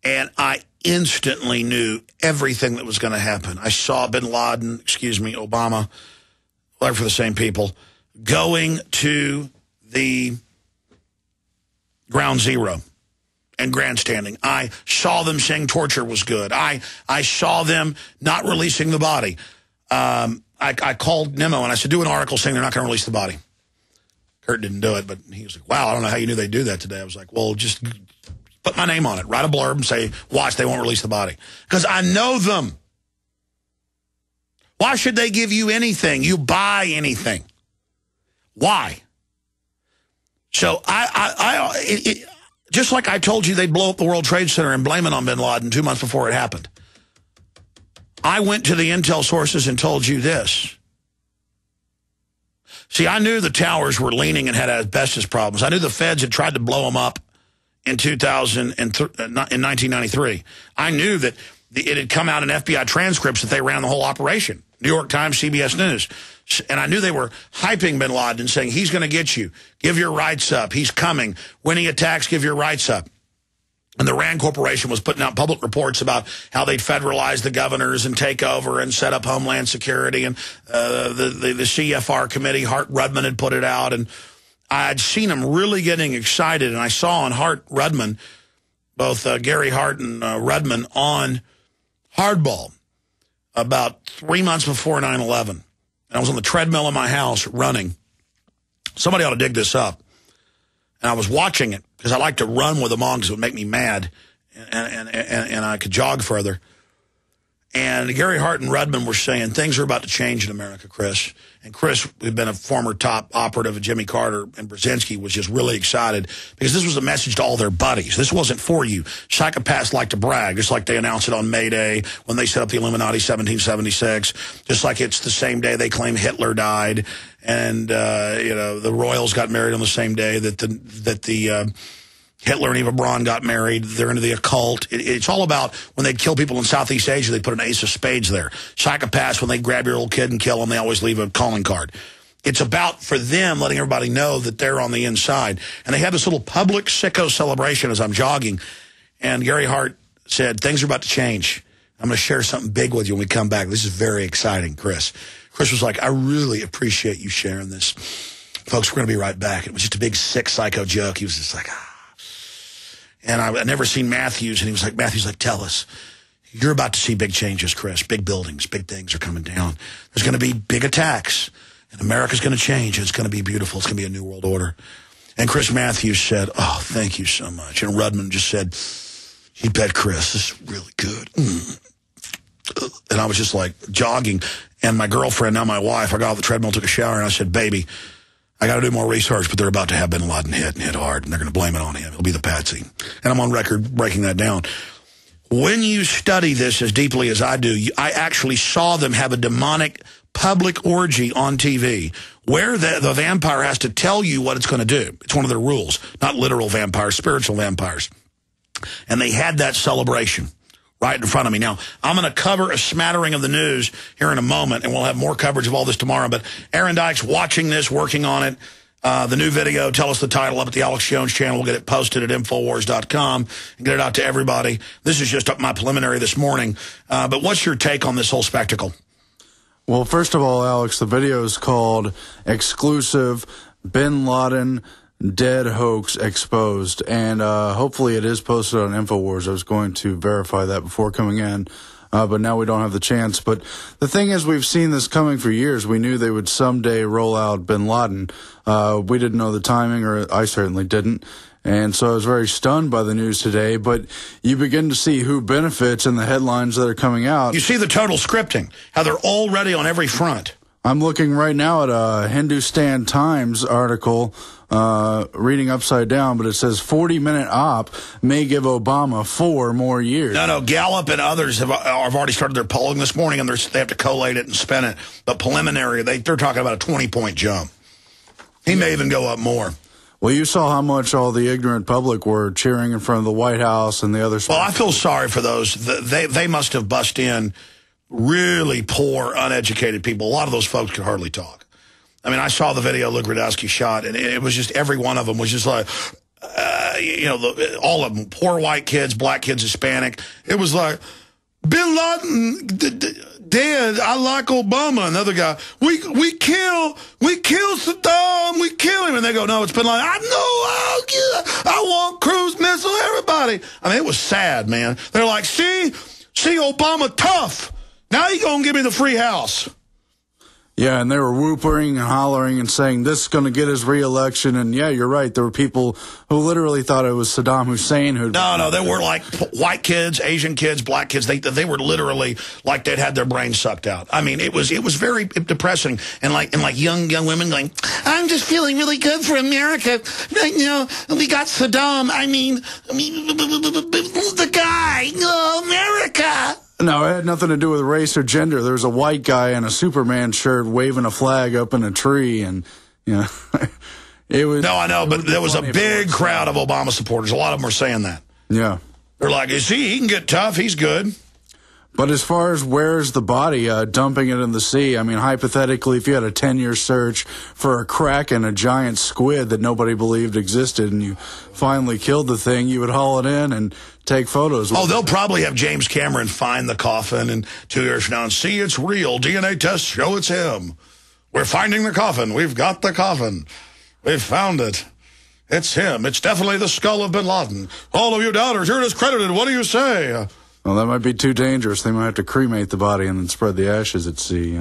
And I instantly knew everything that was going to happen. I saw bin Laden, Obama, whatever for the same people, going to the ground zero and grandstanding. I saw them saying torture was good. I saw them not releasing the body. I called Nemo and I said, do an article saying they're not going to release the body. Kurt didn't do it, but he was like, wow, I don't know how you knew they'd do that today. I was like, well, just put my name on it. Write a blurb and say, watch, they won't release the body. Because I know them. Why should they give you anything? You buy anything. Why? So just like I told you they'd blow up the World Trade Center and blame it on bin Laden 2 months before it happened. I went to the intel sources and told you this. See, I knew the towers were leaning and had asbestos problems. I knew the feds had tried to blow them up in 1993. I knew that it had come out in FBI transcripts that they ran the whole operation. New York Times, CBS News. And I knew they were hyping bin Laden, saying, he's going to get you. Give your rights up. He's coming. When he attacks, give your rights up. And the RAND Corporation was putting out public reports about how they'd federalize the governors and take over and set up Homeland Security. And the CFR committee, Hart Rudman, had put it out. And I'd seen them really getting excited. And I saw on Hart Rudman, both Gary Hart and Rudman on Hardball about 3 months before 9/11. And I was on the treadmill in my house running. Somebody ought to dig this up. And I was watching it because I like to run with them on because it would make me mad. And I could jog further. And Gary Hart and Rudman were saying, things are about to change in America, Chris. And Chris, who'd been a former top operative of Jimmy Carter and Brzezinski, was just really excited because this was a message to all their buddies. This wasn't for you. Psychopaths like to brag, just like they announced it on May Day when they set up the Illuminati 1776, just like it's the same day they claim Hitler died. And, the royals got married on the same day that the Hitler and Eva Braun got married. They're into the occult. It's all about when they'd kill people in Southeast Asia, they'd put an ace of spades there. Psychopaths, when they grab your little kid and kill them, they always leave a calling card. It's about, for them, letting everybody know that they're on the inside. And they had this little public sicko celebration as I'm jogging. And Gary Hart said, things are about to change. I'm going to share something big with you when we come back. This is very exciting, Chris. Chris was like, I really appreciate you sharing this. Folks, we're going to be right back. It was just a big, sick, psycho joke. He was just like, ah. And I'd never seen Matthews, and he was like, Matthews, like, tell us. You're about to see big changes, Chris. Big buildings, big things are coming down. There's going to be big attacks, and America's going to change, and it's going to be beautiful. It's going to be a new world order. And Chris Matthews said, oh, thank you so much. And Rudman just said, you bet, Chris, this is really good. And I was just like jogging, and my girlfriend, now my wife, I got off the treadmill, took a shower, and I said, baby, I got to do more research, but they're about to have bin Laden hit and hit hard, and they're going to blame it on him. He'll be the patsy. And I'm on record breaking that down. When you study this as deeply as I do, I actually saw them have a demonic public orgy on TV where the vampire has to tell you what it's going to do. It's one of their rules. Not literal vampires, spiritual vampires. And they had that celebration right in front of me. Now, I'm going to cover a smattering of the news here in a moment, and we'll have more coverage of all this tomorrow. But Aaron Dyke's watching this, working on it. The new video, tell us the title up at the Alex Jones channel. We'll get it posted at Infowars.com and get it out to everybody. This is just my preliminary this morning. But what's your take on this whole spectacle? Well, first of all, Alex, the video is called Exclusive Bin Laden Dead Hoax Exposed, and hopefully it is posted on Infowars. I was going to verify that before coming in, but now we don't have the chance. But the thing is, we've seen this coming for years. We knew they would someday roll out bin Laden. We didn't know the timing, or I certainly didn't, and so I was very stunned by the news today. But you begin to see who benefits in the headlines that are coming out. You see the total scripting, how they're already on every front. I'm looking right now at a Hindustan Times article, reading upside down, but it says 40-minute op may give Obama 4 more years. No, Gallup and others have already started their polling this morning, and they have to collate it and spin it. But preliminary, they're talking about a 20-point jump. He may even go up more. Well, you saw how much all the ignorant public were cheering in front of the White House and the other. Well, I feel sorry for those. They must have bust in really poor, uneducated people. A lot of those folks could hardly talk. I mean, I saw the video Luke Radowski shot, and it was just every one of them was just like, all of them, poor white kids, black kids, Hispanic. It was like, bin Laden dead. I like Obama. Another guy, we kill Saddam. We kill him. And they go, no, it's bin Laden. I know. I want cruise missile. Everybody. I mean, it was sad, man. They're like, see, Obama tough. Now you gonna give me the free house. Yeah, and they were whooping and hollering and saying this is going to get his re-election. And yeah, you're right. There were people who literally thought it was Saddam Hussein who. No, they were like white kids, Asian kids, black kids. They were literally like they'd had their brains sucked out. I mean, it was very depressing. And like young women going, I'm just feeling really good for America. You know, we got Saddam. I mean, the guy. Oh, America. No, it had nothing to do with race or gender. There was a white guy in a Superman shirt waving a flag up in a tree, and it was. No, I know, but there was a big crowd of Obama supporters. A lot of them were saying that. Yeah, they're like, he can get tough. He's good. But as far as where's the body, dumping it in the sea, I mean, hypothetically, if you had a 10-year search for a kraken, a giant squid that nobody believed existed, and you finally killed the thing, you would haul it in and take photos. Oh, they'll probably have James Cameron find the coffin and 2 years from now and see it's real. DNA tests show it's him. We're finding the coffin. We've got the coffin. We've found it. It's him. It's definitely the skull of bin Laden. All of you doubters, you're discredited. What do you say? Well, that might be too dangerous. They might have to cremate the body and then spread the ashes at sea,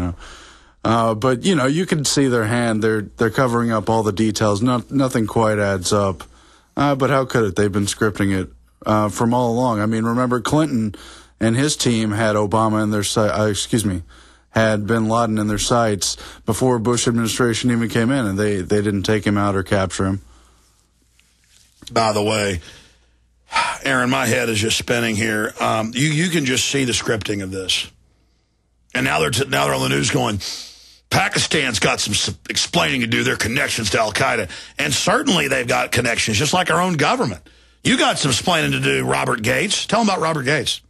But, you can see their hand. They're covering up all the details. Nothing quite adds up. But how could it? They've been scripting it from all along. I mean, remember Clinton and his team had Obama in their had bin Laden in their sights before Bush administration even came in, and they didn't take him out or capture him. By the way, Aaron, my head is just spinning here. You can just see the scripting of this. And now they're on the news going, Pakistan's got some explaining to do, their connections to al-Qaeda. And certainly they've got connections, just like our own government. You got some explaining to do, Robert Gates. Tell him about Robert Gates.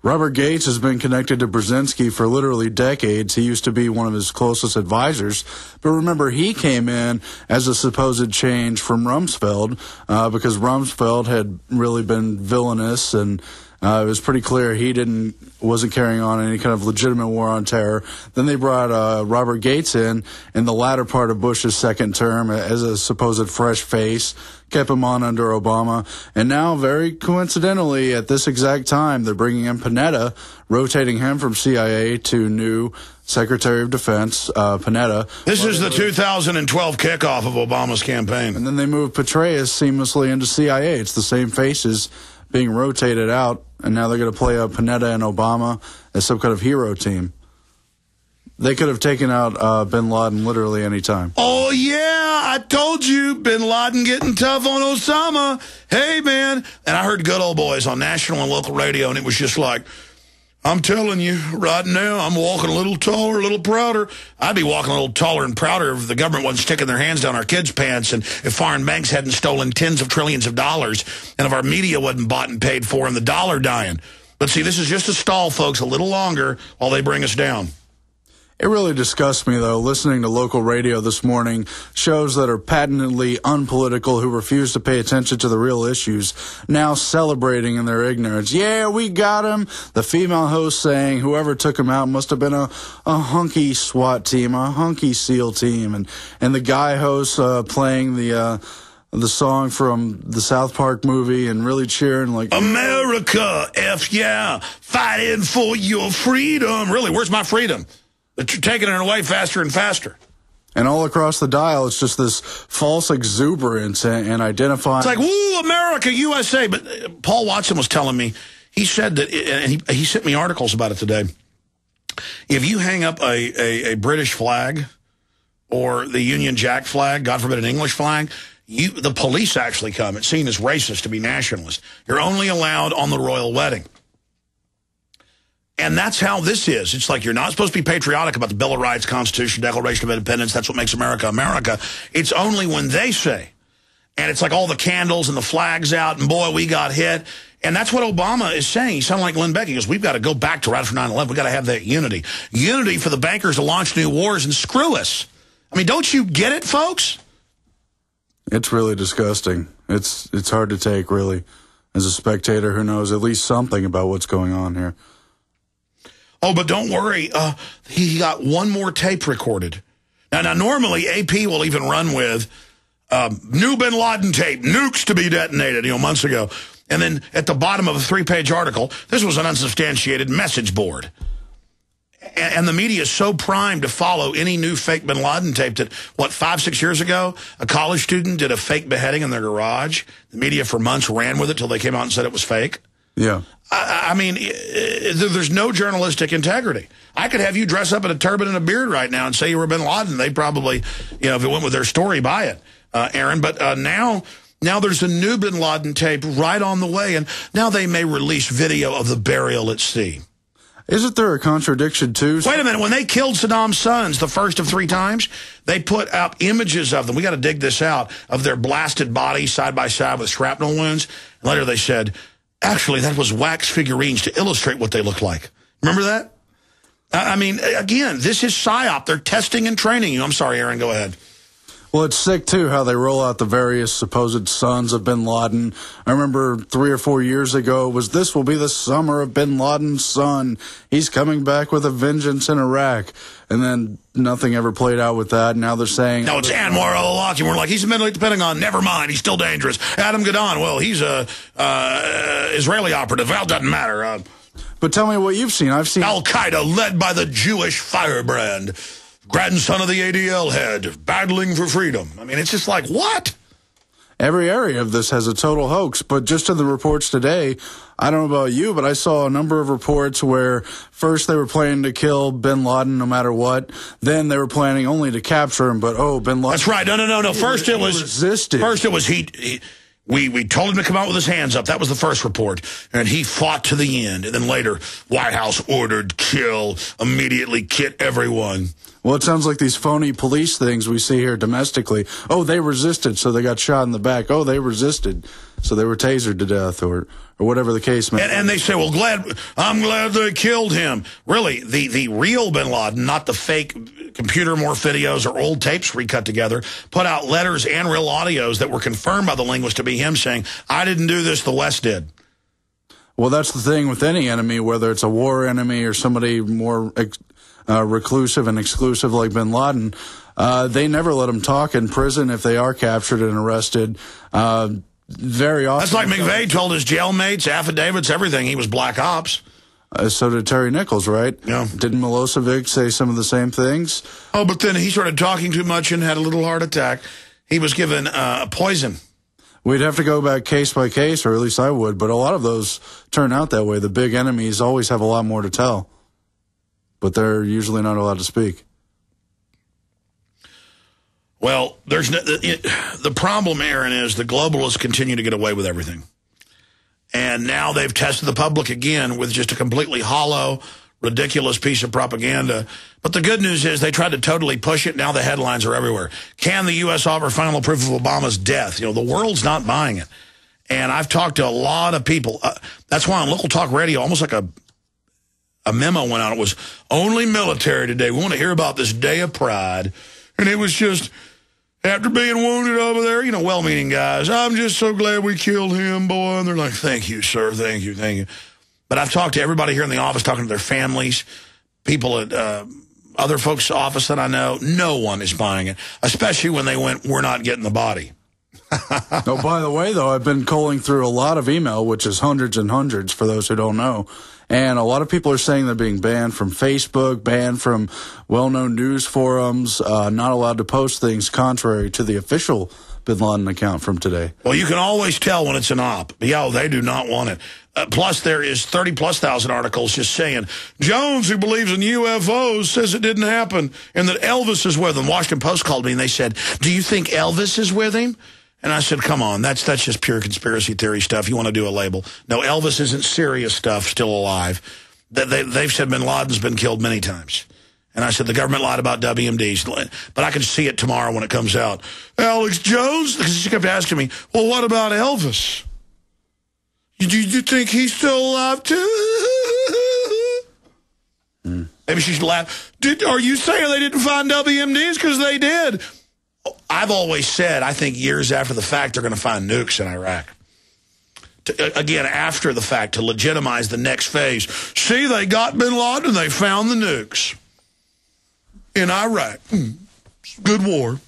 Robert Gates has been connected to Brzezinski for literally decades. He used to be one of his closest advisors. But remember, he came in as a supposed change from Rumsfeld because Rumsfeld had really been villainous, and it was pretty clear he wasn't carrying on any kind of legitimate war on terror. Then they brought Robert Gates in the latter part of Bush's second term as a supposed fresh face, kept him on under Obama. And now, very coincidentally, at this exact time, they're bringing in Panetta, rotating him from CIA to new Secretary of Defense, Panetta. This is the 2012 kickoff of Obama's campaign. And then they moved Petraeus seamlessly into CIA. It's the same faces being rotated out, and now they're going to play Panetta and Obama as some kind of hero team. They could have taken out bin Laden literally any time. Oh, yeah, I told you, bin Laden getting tough on Osama. Hey, man. And I heard Good Old Boys on national and local radio, and it was just like, I'm telling you, right now, I'm walking a little taller, a little prouder. I'd be walking a little taller and prouder if the government wasn't sticking their hands down our kids' pants, and if foreign banks hadn't stolen tens of trillions of dollars, and if our media wasn't bought and paid for, and the dollar dying. But see, this is just a stall, folks, a little longer while they bring us down. It really disgusts me, though, listening to local radio this morning, shows that are patently unpolitical who refuse to pay attention to the real issues, now celebrating in their ignorance. Yeah, we got him. The female host saying whoever took him out must have been a hunky SWAT team, a hunky SEAL team. And the guy host playing the song from the South Park movie and really cheering like, America, F yeah, fighting for your freedom. Really, where's my freedom? But you're taking it away faster and faster. And all across the dial, it's just this false exuberance and identifying. It's like, woo, America, USA. But Paul Watson was telling me, he said that, and he sent me articles about it today. If you hang up a British flag or the Union Jack flag, God forbid an English flag, the police actually come. It's seen as racist to be nationalist. You're only allowed on the royal wedding. And that's how this is. It's like you're not supposed to be patriotic about the Bill of Rights, Constitution, Declaration of Independence. That's what makes America America. It's only when they say. And it's like all the candles and the flags out, and boy, we got hit. And that's what Obama is saying. He sounded like Glenn Beck. He goes, we've got to go back to right after 9/11. We've got to have that unity. Unity for the bankers to launch new wars and screw us. I mean, don't you get it, folks? It's really disgusting. It's hard to take, really, as a spectator who knows at least something about what's going on here. Oh, but don't worry. He got one more tape recorded. Now, normally AP will even run with new bin Laden tape, nukes to be detonated, months ago. And then at the bottom of a 3-page article, this was an unsubstantiated message board. And the media is so primed to follow any new fake bin Laden tape that, 5-6 years ago, a college student did a fake beheading in their garage. The media for months ran with it till they came out and said it was fake. Yeah. I mean, there's no journalistic integrity. I could have you dress up in a turban and a beard right now and say you were bin Laden. They'd probably, if it went with their story, buy it, Aaron. But now there's a new bin Laden tape right on the way, and now they may release video of the burial at sea. Isn't there a contradiction, too? Wait a minute. When they killed Saddam's sons the first of 3 times, they put out images of them. We got to dig this out, of their blasted bodies side by side with shrapnel wounds. And later they said, actually, that was wax figurines to illustrate what they look like. Remember that? I mean, again, this is PSYOP. They're testing and training you. I'm sorry, Aaron, go ahead. Well, it's sick, too, how they roll out the various supposed sons of bin Laden. I remember 3 or 4 years ago, this will be the summer of bin Laden's son. He's coming back with a vengeance in Iraq. And then nothing ever played out with that. Now they're saying... No, it's Anwar al-Awlaki. We're like, he's admitted to Pentagon. Never mind. He's still dangerous. Adam Gadon, well, he's a Israeli operative. Well, it doesn't matter. But tell me what you've seen. I've seen... Al-Qaeda, led by the Jewish firebrand, grandson of the ADL head, battling for freedom. I mean, it's just like, what? Every area of this has a total hoax, but just in the reports today, I don't know about you, but I saw a number of reports where first they were planning to kill bin Laden no matter what, then they were planning only to capture him, but bin Laden... That's right. No. First it was... resisted. First it was we told him to come out with his hands up. That was the first report. And he fought to the end. And then later, White House ordered kill, immediately kit everyone. Well, it sounds like these phony police things we see here domestically. Oh, they resisted, so they got shot in the back. Oh, they resisted, so they were tasered to death, or whatever the case may be. And they say, well, I'm glad they killed him. Really, the real bin Laden, not the fake computer morph videos or old tapes recut together, put out letters and real audios that were confirmed by the linguist to be him saying, I didn't do this, the West did. Well, that's the thing with any enemy, whether it's a war enemy or somebody more reclusive and exclusive like bin Laden. They never let them talk in prison if they are captured and arrested. Very often. That's like McVeigh told his jailmates, affidavits, everything. He was black ops. So did Terry Nichols, right? Yeah. Didn't Milosevic say some of the same things? Oh, but then he started talking too much and had a little heart attack. He was given poison. We'd have to go back case by case, or at least I would, but a lot of those turn out that way. The big enemies always have a lot more to tell, but they're usually not allowed to speak. Well, the problem, Aaron, is the globalists continue to get away with everything. And now they've tested the public again with just a completely hollow, ridiculous piece of propaganda. But the good news is they tried to totally push it. Now the headlines are everywhere. Can the U.S. offer final proof of Obama's death? You know, the world's not buying it. And I've talked to a lot of people. That's why on local talk radio, almost like a memo went out. It was only military today. We want to hear about this day of pride. And it was just, after being wounded over there, you know, well-meaning guys, I'm just so glad we killed him, boy. And they're like, thank you, sir, thank you, thank you. But I've talked to everybody here in the office, talking to their families, people at other folks' office that I know. No one is buying it, especially when they went, we're not getting the body. Oh, by the way, though, I've been culling through a lot of email, which is hundreds and hundreds for those who don't know. And a lot of people are saying they're being banned from Facebook, banned from well-known news forums, not allowed to post things contrary to the official bin Laden account from today. Well, you can always tell when it's an op. Yeah, they do not want it. Plus, there is 30,000+ articles just saying, Jones, who believes in UFOs, says it didn't happen, and that Elvis is with him. Washington Post called me, and they said, do you think Elvis is with him? And I said, come on, that's just pure conspiracy theory stuff. You want to do a label. No, Elvis isn't serious stuff, still alive. They've said bin Laden's been killed many times. And I said, the government lied about WMDs. But I can see it tomorrow when it comes out. Alex Jones, because she kept asking me, well, what about Elvis? Do you think he's still alive, too? Maybe she should laugh. Are you saying they didn't find WMDs? Because they did. I've always said, I think years after the fact, they're going to find nukes in Iraq. Again, after the fact, to legitimize the next phase. See, they got bin Laden, they found the nukes in Iraq. Good war.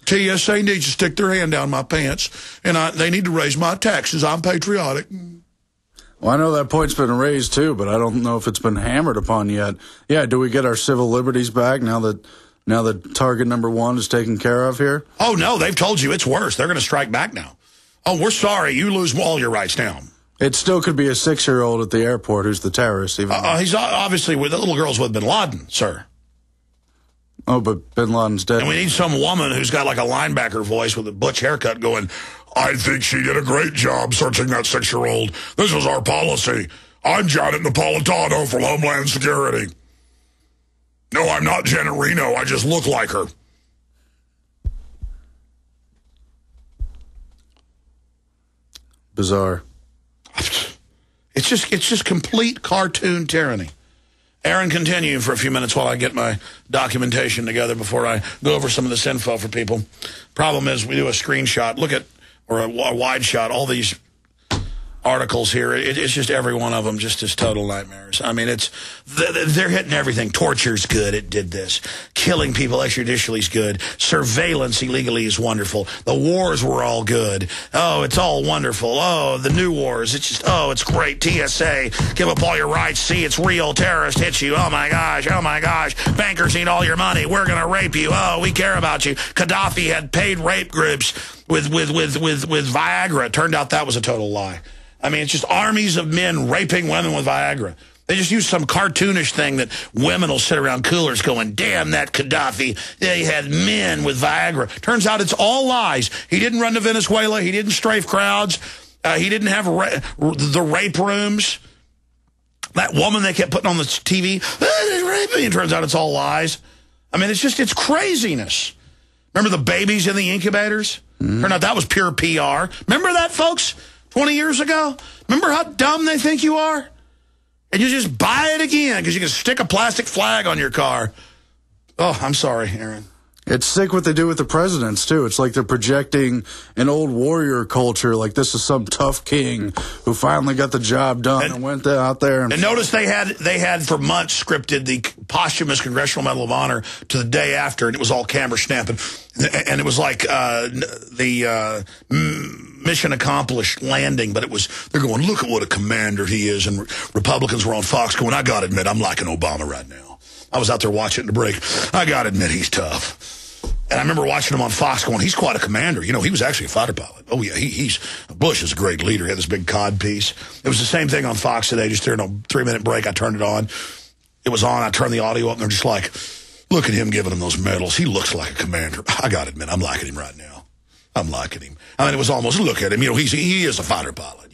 TSA needs to stick their hand down my pants, and they need to raise my taxes. I'm patriotic. Well, I know that point's been raised, too, but I don't know if it's been hammered upon yet. Yeah, do we get our civil liberties back now that target number 1 is taken care of here? Oh, no, they've told you it's worse. They're going to strike back now. Oh, we're sorry. You lose all your rights now. It still could be a 6-year-old at the airport who's the terrorist. He's obviously with the little girl's with bin Laden, sir. Oh, but bin Laden's dead. And we need some woman who's got like a linebacker voice with a butch haircut going, I think she did a great job searching that 6-year-old. This is our policy. I'm Janet Napolitano from Homeland Security. No, I'm not Janet Reno. I just look like her. Bizarre. It's just complete cartoon tyranny. Aaron, continue for a few minutes while I get my documentation together before I go over some of this info for people. Problem is, we do a screenshot, or a wide shot, all these articles here. It's just every one of them just as total nightmares. I mean, they're hitting everything. Torture's good. It did this. Killing people extrajudicially is good. Surveillance illegally is wonderful. The wars were all good. Oh, it's all wonderful. Oh, the new wars. It's great. TSA, give up all your rights. See, it's real. Terrorist hits you. Oh my gosh. Oh my gosh. Bankers need all your money. We're going to rape you. Oh, we care about you. Gaddafi had paid rape groups with Viagra. It turned out that was a total lie. I mean, it's just armies of men raping women with Viagra. They just use some cartoonish thing that women will sit around coolers going, damn that Gaddafi, they had men with Viagra. Turns out it's all lies. He didn't run to Venezuela. He didn't strafe crowds. He didn't have the rape rooms. That woman they kept putting on the TV, and turns out it's all lies. I mean, it's craziness. Remember the babies in the incubators? Turned out that was pure PR. Remember that, folks? 20 years ago? Remember how dumb they think you are? And you just buy it again because you can stick a plastic flag on your car. Oh, I'm sorry, Aaron. It's sick what they do with the presidents, too. It's like they're projecting an old warrior culture, like this is some tough king who finally got the job done and went out there. And notice they had for months scripted the posthumous Congressional Medal of Honor to the day after, and it was all camera snapping. And it was like the mission accomplished landing, but they're going, look at what a commander he is. And Republicans were on Fox going, I got to admit, I'm liking Obama right now. I was out there watching the break. I got to admit, he's tough. And I remember watching him on Fox going, he's quite a commander. You know, he was actually a fighter pilot. Oh, yeah, Bush is a great leader. He had this big cod piece. It was the same thing on Fox today, just during a 3-minute break. I turned it on. It was on. I turned the audio up, and they're just like, look at him giving him those medals. He looks like a commander. I got to admit, I'm liking him right now. I'm liking him. I mean, it was almost, look at him. You know, he is a fighter pilot.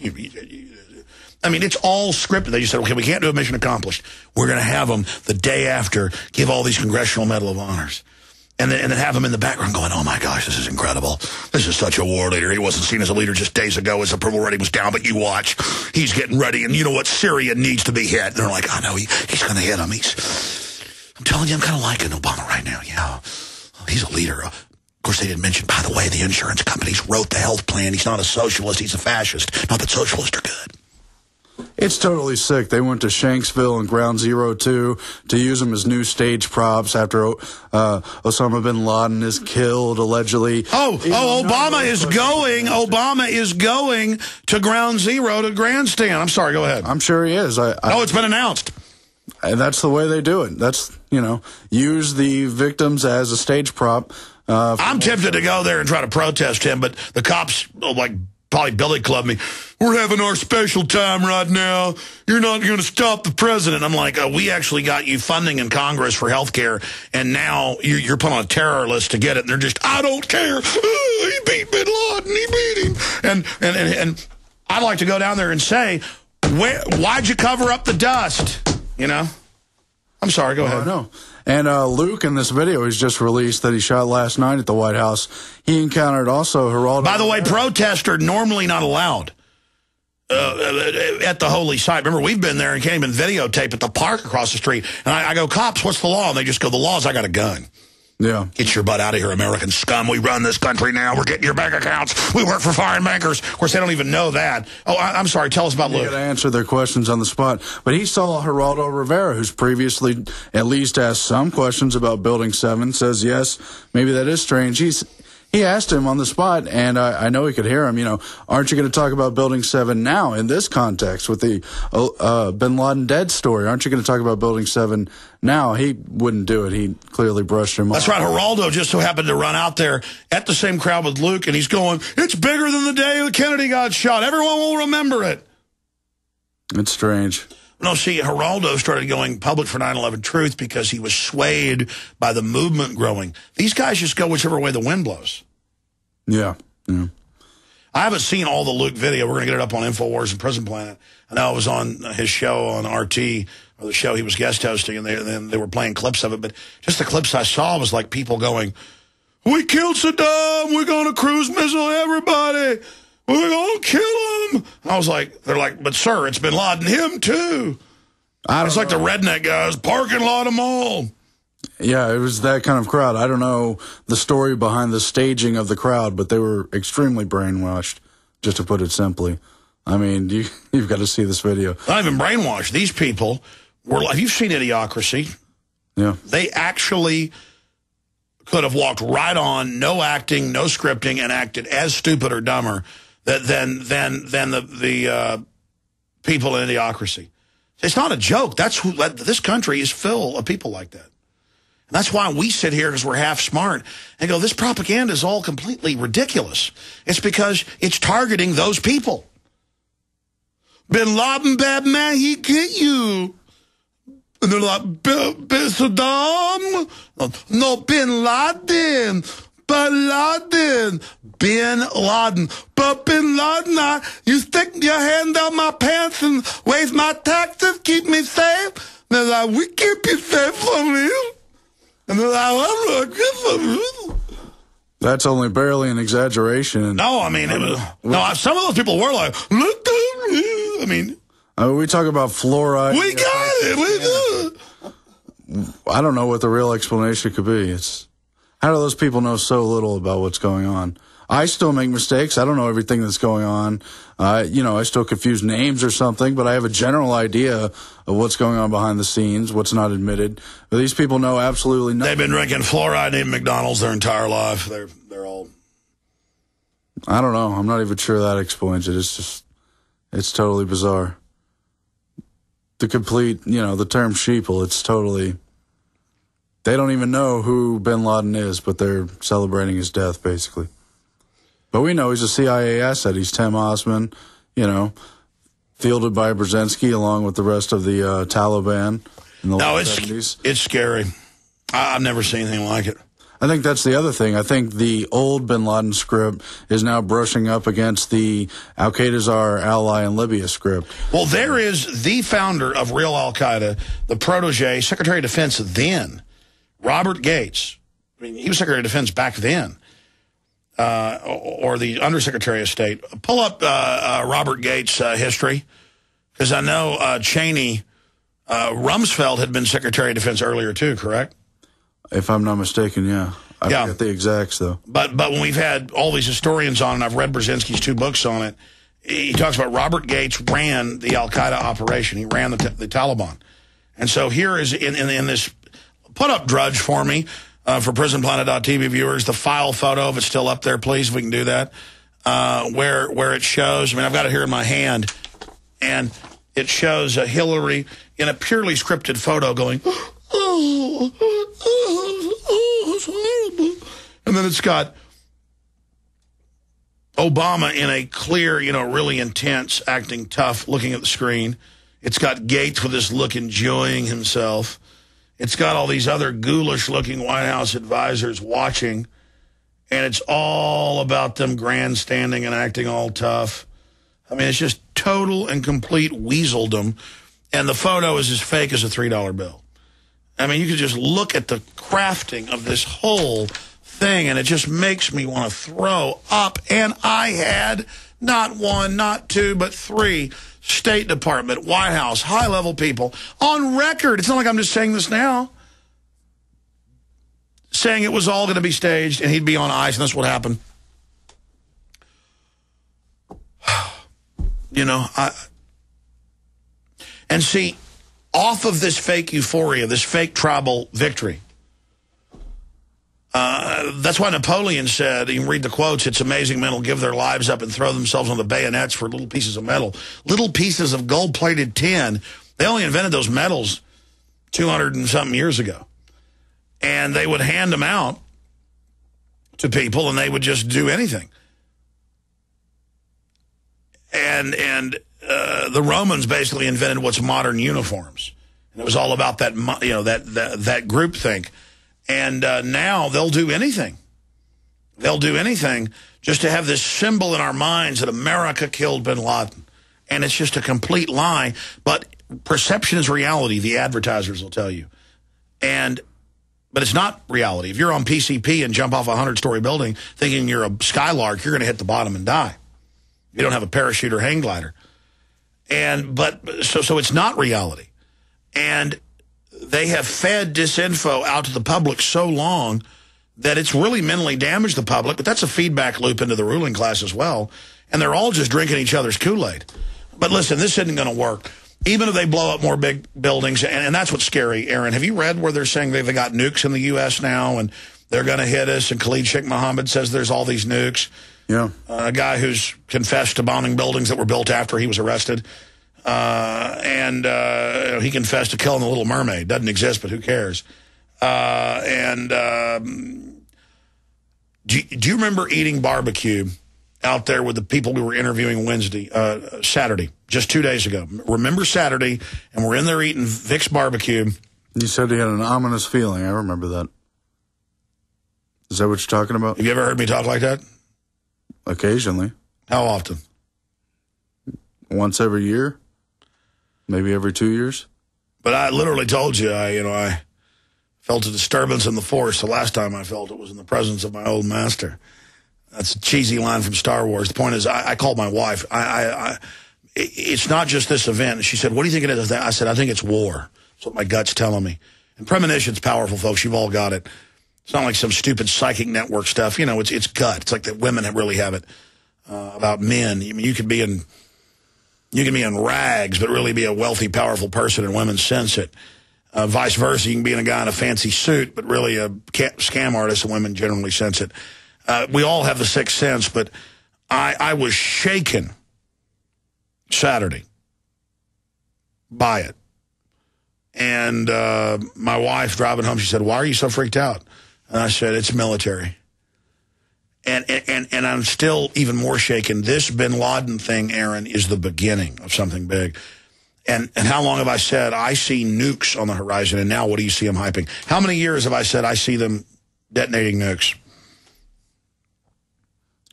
I mean, it's all scripted. They just said, okay, we can't do a mission accomplished. We're going to have them the day after give all these Congressional Medal of Honors. And then have him in the background going, oh, my gosh, this is incredible. This is such a war leader. He wasn't seen as a leader just days ago. His approval rating was down, but you watch. He's getting ready, and you know what? Syria needs to be hit. And they're like, I know, he's going to hit him. I'm telling you, I'm kind of liking Obama right now. Yeah, he's a leader. Of course, they didn't mention, by the way, the insurance companies wrote the health plan. He's not a socialist. He's a fascist. Not that socialists are good. It's totally sick. They went to Shanksville and Ground Zero 2 to use them as new stage props after Osama bin Laden is killed, allegedly. Obama is going to Ground Zero to grandstand. I'm sorry, go ahead. I'm sure he is. It's been announced. And that's the way they do it. That's, use the victims as a stage prop. I'm tempted to go there and try to protest him, but the cops, probably Billy Club me. We're having our special time right now. You're not going to stop the president. I'm like, we actually got you funding in Congress for health care, and now you're put on a terror list to get it. And they're just, I don't care. He beat bin Laden. He beat him. And I'd like to go down there and say, why'd you cover up the dust? I'm sorry. Go ahead. I know. And Luke, in this video he's just released that he shot last night at the White House, he encountered also Geraldo. By the way, protests are normally not allowed at the holy site. Remember, we've been there and can't even videotape at the park across the street. And I go, cops, what's the law? And they just go, the law's I got a gun. Yeah. Get your butt out of here, American scum. We run this country now. We're getting your bank accounts. We work for foreign bankers. Of course, they don't even know that. Oh, I'm sorry. Tell us about Luke. You got to answer their questions on the spot. But he saw Geraldo Rivera, who's previously at least asked some questions about Building 7, says, yes, maybe that is strange. He asked him on the spot, and I know he could hear him, aren't you going to talk about Building 7 now in this context with the bin Laden dead story? Aren't you going to talk about Building 7 now? He wouldn't do it. He clearly brushed him off. That's right. Geraldo just so happened to run out there at the same crowd with Luke, and he's going, it's bigger than the day Kennedy got shot. Everyone will remember it. It's strange. No, see, Geraldo started going public for 9/11 Truth because he was swayed by the movement growing. These guys just go whichever way the wind blows. Yeah. I haven't seen all the Luke video. We're going to get it up on InfoWars and Prison Planet. I know I was on his show on RT, or the show he was guest hosting, and they were playing clips of it. But just the clips I saw was like people going, we killed Saddam. We're going to cruise missile everybody. We're going to kill him. And I was like, they're like, but sir, it's bin Laden, him too. It's like the redneck guys, parking lot them all. Yeah, it was that kind of crowd. I don't know the story behind the staging of the crowd, but they were extremely brainwashed, just to put it simply. I mean, you've got to see this video. Not even brainwashed. These people were, have you seen Idiocracy? Yeah. They actually could have walked right on, no acting, no scripting, and acted as stupid or dumber than the people in Idiocracy. It's not a joke. This country is full of people like that. And that's why we sit here, because we're half smart, and go, this propaganda is all completely ridiculous. It's because it's targeting those people. Bin Laden, bad man, he get you. And they're like, Saddam? No, Bin Laden. but Laden, Bin Laden. But Bin Laden, you stick your hand down my pants and raise my taxes, keep me safe. And they're like, we keep you safe from you. And they're like, I'm not good for you. That's only barely an exaggeration. No, I mean, it was, no, some of those people were like, look at me. I mean, we talk about fluoride. We got it. We do. I don't know what the real explanation could be. It's how do those people know so little about what's going on? I still make mistakes. I don't know everything that's going on. I still confuse names or something, but I have a general idea of what's going on behind the scenes, what's not admitted. But these people know absolutely nothing. They've been drinking fluoride in McDonald's their entire life. They're all. I don't know. I'm not even sure that explains it. It's totally bizarre. The complete, the term sheeple, it's totally, they don't even know who bin Laden is, but they're celebrating his death, basically. But we know he's a CIA asset. He's Tim Osman, fielded by Brzezinski along with the rest of the Taliban in the late 70s. It's scary. I've never seen anything like it. I think that's the other thing. I think the old bin Laden script is now brushing up against the al-Qaeda's our ally in Libya script. Well, there is the founder of real al-Qaeda, the protege, Secretary of Defense then, Robert Gates. I mean, he was Secretary of Defense back then, or the Undersecretary of State. Pull up Robert Gates' history, because I know Cheney, Rumsfeld had been Secretary of Defense earlier too, correct? If I'm not mistaken, yeah. I forget the exacts, though. But when we've had all these historians on, and I've read Brzezinski's 2 books on it, he talks about Robert Gates ran the al-Qaeda operation. He ran the Taliban. And so here is, in this, put up Drudge for me, for PrisonPlanet.tv viewers, the file photo, if it's still up there, please, if we can do that, where it shows, I mean, I've got it here in my hand, and it shows Hillary in a purely scripted photo going, and then it's got Obama in a clear, really intense, acting tough, looking at the screen. It's got Gates with this look enjoying himself. It's got all these other ghoulish-looking White House advisors watching, and it's all about them grandstanding and acting all tough. I mean, it's just total and complete weaseldom, and the photo is as fake as a $3 bill. I mean, you could just look at the crafting of this whole thing, and it just makes me want to throw up. And I had not 1, not 2, but 3 State Department, White House, high-level people on record. It's not like I'm just saying this now. Saying it was all going to be staged, and he'd be on ice, and that's what happened. And see, off of this fake euphoria, this fake tribal victory. That's why Napoleon said, you can read the quotes, it's amazing men will give their lives up and throw themselves on the bayonets for little pieces of metal. Little pieces of gold-plated tin. They only invented those metals 200 and something years ago. And they would hand them out to people, and they would just do anything. And the Romans basically invented what's modern uniforms. And it was all about that, that group think. And now they'll do anything. They'll do anything just to have this symbol in our minds that America killed bin Laden. And it's just a complete lie. But perception is reality, the advertisers will tell you. But it's not reality. If you're on PCP and jump off a 100-story building thinking you're a skylark, you're going to hit the bottom and die. You don't have a parachute or hang glider. So it's not reality. And they have fed disinfo out to the public so long that it's really mentally damaged the public, but that's a feedback loop into the ruling class as well. And they're all just drinking each other's Kool-Aid. But listen, this isn't going to work. Even if they blow up more big buildings, and that's what's scary, Aaron. Have you read where they're saying they've got nukes in the U.S. now, and they're going to hit us, and Khalid Sheikh Mohammed says there's all these nukes? Yeah. A guy who's confessed to bombing buildings that were built after he was arrested. He confessed to killing the Little Mermaid. Doesn't exist, but who cares? Do you remember eating barbecue out there with the people we were interviewing Saturday, just 2 days ago? Remember Saturday, and we're in there eating Vic's barbecue. You said he had an ominous feeling. I remember that. Is that what you're talking about? Have you ever heard me talk like that? Occasionally. How often? Once every year? Maybe every 2 years? But I literally told you, I felt a disturbance in the force. The last time I felt it was in the presence of my old master. That's a cheesy line from Star Wars. The point is, I called my wife. It's not just this event. And she said, what do you think it is? I said, I think it's war. That's what my gut's telling me. And premonition's powerful, folks. You've all got it. It's not like some stupid psychic network stuff. It's gut. It's like the women that really have it about men. I mean, you can be in rags, but really be a wealthy, powerful person, and women sense it. Vice versa, you can be in a guy in a fancy suit, but really a scam artist, and women generally sense it. We all have the sixth sense, but I was shaken Saturday by it. And my wife driving home, she said, why are you so freaked out? And I said, it's military. And I'm still even more shaken. This bin Laden thing, Aaron, is the beginning of something big. And how long have I said, I see nukes on the horizon, and now what do you see them hyping? How many years have I said I see them detonating nukes?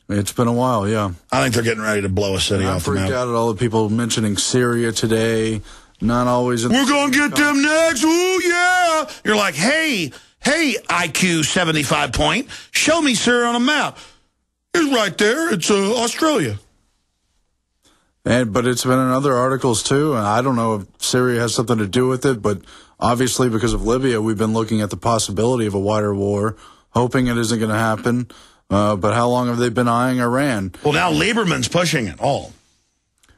It's been a while, yeah. I think they're getting ready to blow a city off the map. I'm freaked out at all the people mentioning Syria today. Not always. We're going to get them next. Ooh, yeah. You're like, hey, IQ 75 point, show me Syria on a map. It's right there. It's Australia. But it's been in other articles, too, and I don't know if Syria has something to do with it, but obviously because of Libya, we've been looking at the possibility of a wider war, hoping it isn't going to happen. But how long have they been eyeing Iran? Well, now Lieberman's pushing it all.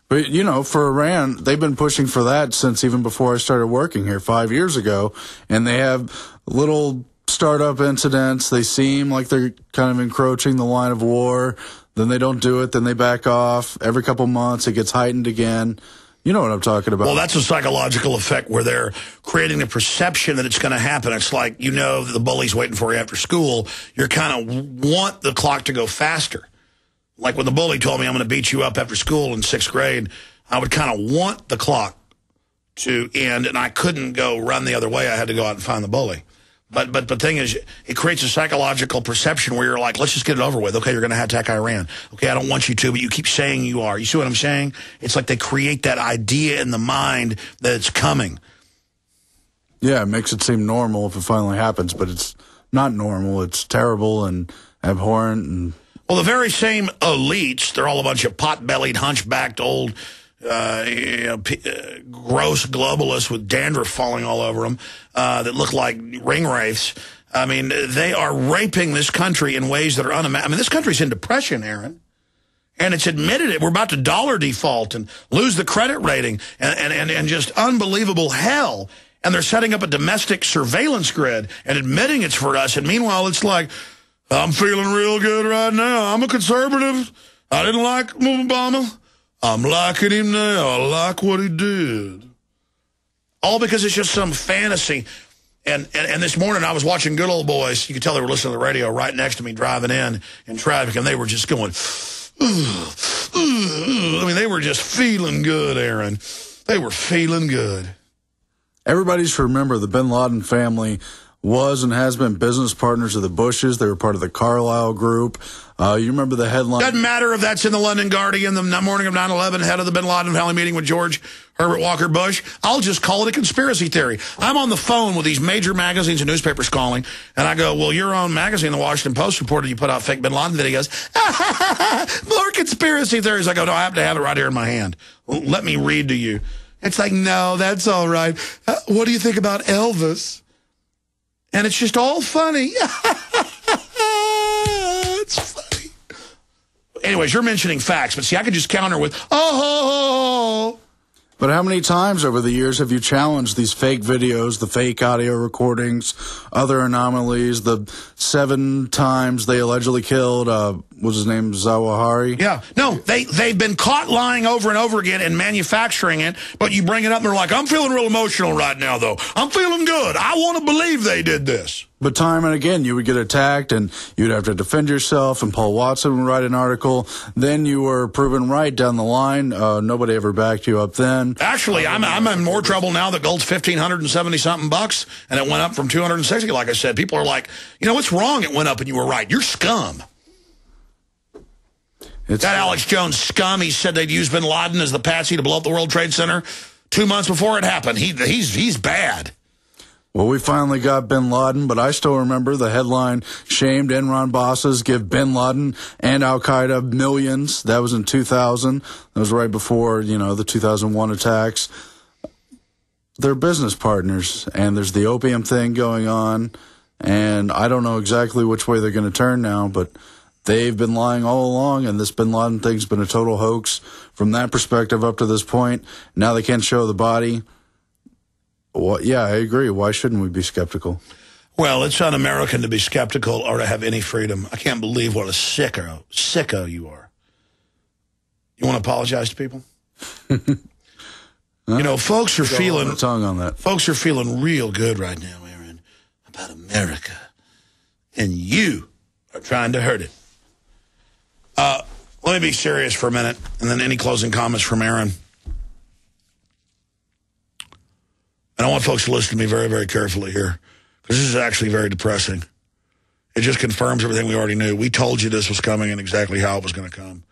But, for Iran, they've been pushing for that since even before I started working here 5 years ago, and they have little startup incidents. They seem like they're kind of encroaching the line of war. Then they don't do it. Then they back off. Every couple months, it gets heightened again. You know what I'm talking about. Well, that's a psychological effect where they're creating the perception that it's going to happen. It's like, that the bully's waiting for you after school. You kind of want the clock to go faster. Like when the bully told me I'm going to beat you up after school in 6th grade, I would kind of want the clock to end, and I couldn't go run the other way. I had to go out and find the bully. But the thing is, it creates a psychological perception where you're like, let's just get it over with. Okay, you're going to attack Iran. Okay, I don't want you to, but you keep saying you are. You see what I'm saying? It's like they create that idea in the mind that it's coming. Yeah, it makes it seem normal if it finally happens, but it's not normal. It's terrible and abhorrent. And well, the very same elites, they're all a bunch of pot-bellied, hunchbacked, old, gross globalists with dandruff falling all over them that look like ring wraiths. I mean, they are raping this country in ways that are unimaginable. I mean, this country's in depression, Aaron. And it's admitted it. We're about to dollar default and lose the credit rating and just unbelievable hell. And they're setting up a domestic surveillance grid and admitting it's for us. And meanwhile, it's like, I'm feeling real good right now. I'm a conservative. I didn't like Obama. I'm liking him now. I like what he did. All because it's just some fantasy. And this morning I was watching Good Old Boys. You could tell they were listening to the radio right next to me driving in traffic, and they were just going, I mean, they were just feeling good, Aaron. They were feeling good. Everybody should remember the bin Laden family was and has been business partners of the Bushes. They were part of the Carlyle Group. You remember the headline? Doesn't matter if that's in the London Guardian, the morning of 9/11, head of the bin Laden family meeting with George Herbert Walker Bush. I'll just call it a conspiracy theory. I'm on the phone with these major magazines and newspapers calling, and I go, well, your own magazine, the Washington Post, reported you put out fake bin Laden videos. More conspiracy theories. I go, no, I happen to have it right here in my hand. Let me read to you. It's like, no, that's all right. What do you think about Elvis? And it's just all funny. It's funny. Anyways, you're mentioning facts, but see, I could just counter with, oh. But how many times over the years have you challenged these fake videos, the fake audio recordings, other anomalies, the 7 times they allegedly killed, was his name, Zawahiri? Yeah. No, they've been caught lying over and over again and manufacturing it, but you bring it up and they're like, I'm feeling real emotional right now, though. I'm feeling good. I want to believe they did this. But time and again, you would get attacked, and you'd have to defend yourself, and Paul Watson would write an article. Then you were proven right down the line. Nobody ever backed you up then. Actually, I'm in more trouble now that gold's $1,570-something bucks, and it went up from 260. Like I said, people are like, you know, what's wrong? It went up, and you were right. You're scum. That Alex Jones scum. He said they'd use bin Laden as the patsy to blow up the World Trade Center 2 months before it happened. He's bad. Well, we finally got bin Laden, but I still remember the headline, shamed Enron bosses give bin Laden and al-Qaeda millions. That was in 2000. That was right before, the 2001 attacks. They're business partners, and there's the opium thing going on, and I don't know exactly which way they're going to turn now, but they've been lying all along, and this bin Laden thing's been a total hoax from that perspective up to this point. Now they can't show the body. Well, yeah, I agree. Why shouldn't we be skeptical? Well, it's un-American to be skeptical or to have any freedom. I can't believe what a sicko you are. You want to apologize to people? Folks are feeling tongue on that. Folks are feeling real good right now, Aaron, about America, and you are trying to hurt it. Let me be serious for a minute, and then any closing comments from Aaron. And I want folks to listen to me very, very carefully here, because this is actually very depressing. It just confirms everything we already knew. We told you this was coming and exactly how it was going to come.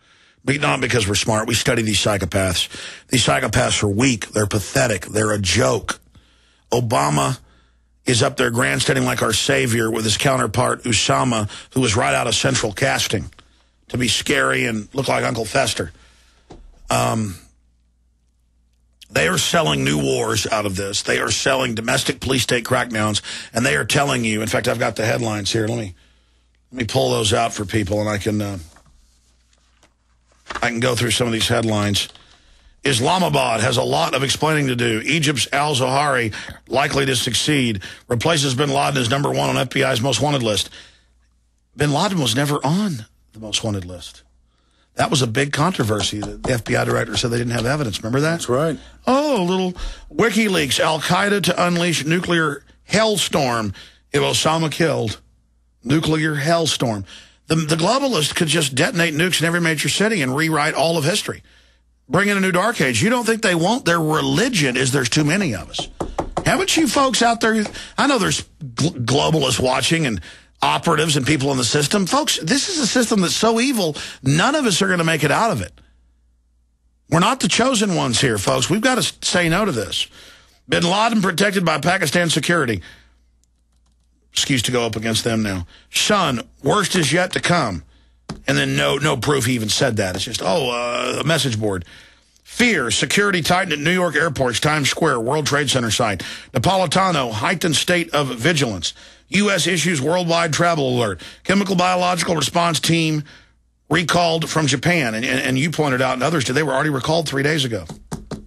But not because we're smart. We study these psychopaths. These psychopaths are weak. They're pathetic. They're a joke. Obama is up there grandstanding like our savior with his counterpart, Osama, who was right out of Central Casting to be scary and look like Uncle Fester. They are selling new wars out of this. They are selling domestic police state crackdowns, and they are telling you, in fact, I've got the headlines here. Let me pull those out for people, and I can go through some of these headlines. Islamabad has a lot of explaining to do. Egypt's al-Zawahiri likely to succeed. Replaces bin Laden as #1 on FBI's most wanted list. Bin Laden was never on the most wanted list. That was a big controversy. The FBI director said they didn't have evidence. Remember that? That's right. Oh, little WikiLeaks. Al-Qaeda to unleash nuclear hellstorm if Osama killed. Nuclear hellstorm. The globalists could just detonate nukes in every major city and rewrite all of history. Bring in a new dark age. You don't think they won't? Their religion is there's too many of us. Haven't you folks out there? I know there's globalists watching and operatives and people in the system. Folks, this is a system that's so evil, none of us are going to make it out of it. We're not the chosen ones here, folks. We've got to say no to this. Bin Laden protected by Pakistan security. Excuse to go up against them now. Son, worst is yet to come. And then no proof he even said that. It's just, a message board. Fear, security tightened at New York airports, Times Square, World Trade Center site. Napolitano, heightened state of vigilance. U.S. issues worldwide travel alert. Chemical biological response team recalled from Japan. And you pointed out, and others did, they were already recalled 3 days ago.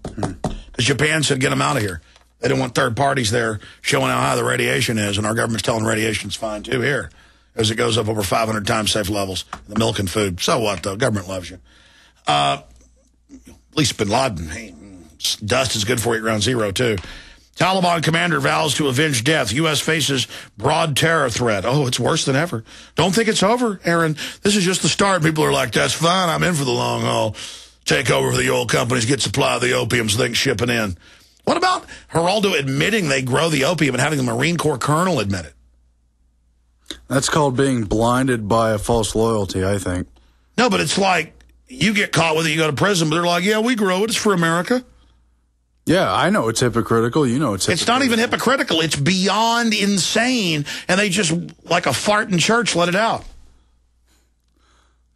Because Japan said, get them out of here. They didn't want third parties there showing how high the radiation is, and our government's telling radiation's fine, too, here, as it goes up over 500 times safe levels in the milk and food. So what, though? Government loves you. At least bin Laden, hey, dust is good for you at ground zero, too. Taliban commander vows to avenge death. U.S. faces broad terror threat. Oh, it's worse than ever. Don't think it's over, Aaron. This is just the start. People are like, that's fine. I'm in for the long haul. Take over for the oil companies, get supply of the opium so they can ship it in. What about Geraldo admitting they grow the opium and having the Marine Corps colonel admit it? That's called being blinded by a false loyalty, I think. No, but it's like you get caught with it, you go to prison, but they're like, yeah, we grow it. It's for America. Yeah, I know it's hypocritical. You know it's hypocritical. It's not even hypocritical. It's beyond insane. And they just, like a fart in church, let it out.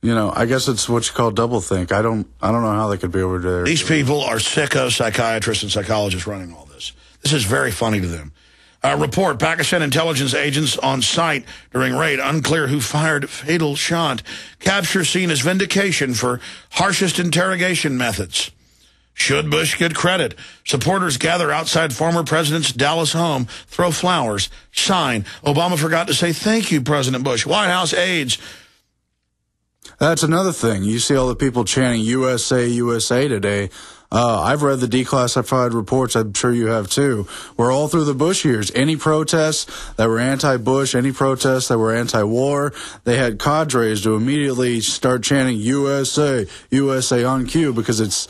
I guess it's what you call doublethink. I don't know how they could be over there. These people are sicko psychiatrists and psychologists running all this. This is very funny to them. Report, Pakistan intelligence agents on site during raid. Unclear who fired fatal shot. Capture seen as vindication for harshest interrogation methods. Should Bush get credit? Supporters gather outside former president's Dallas home, throw flowers, sign. Obama forgot to say thank you, President Bush. White House aides. That's another thing. You see all the people chanting USA, USA today. I've read the declassified reports, I'm sure you have too, where all through the Bush years, any protests that were anti-Bush, any protests that were anti-war, they had cadres to immediately start chanting USA, USA on cue, because it's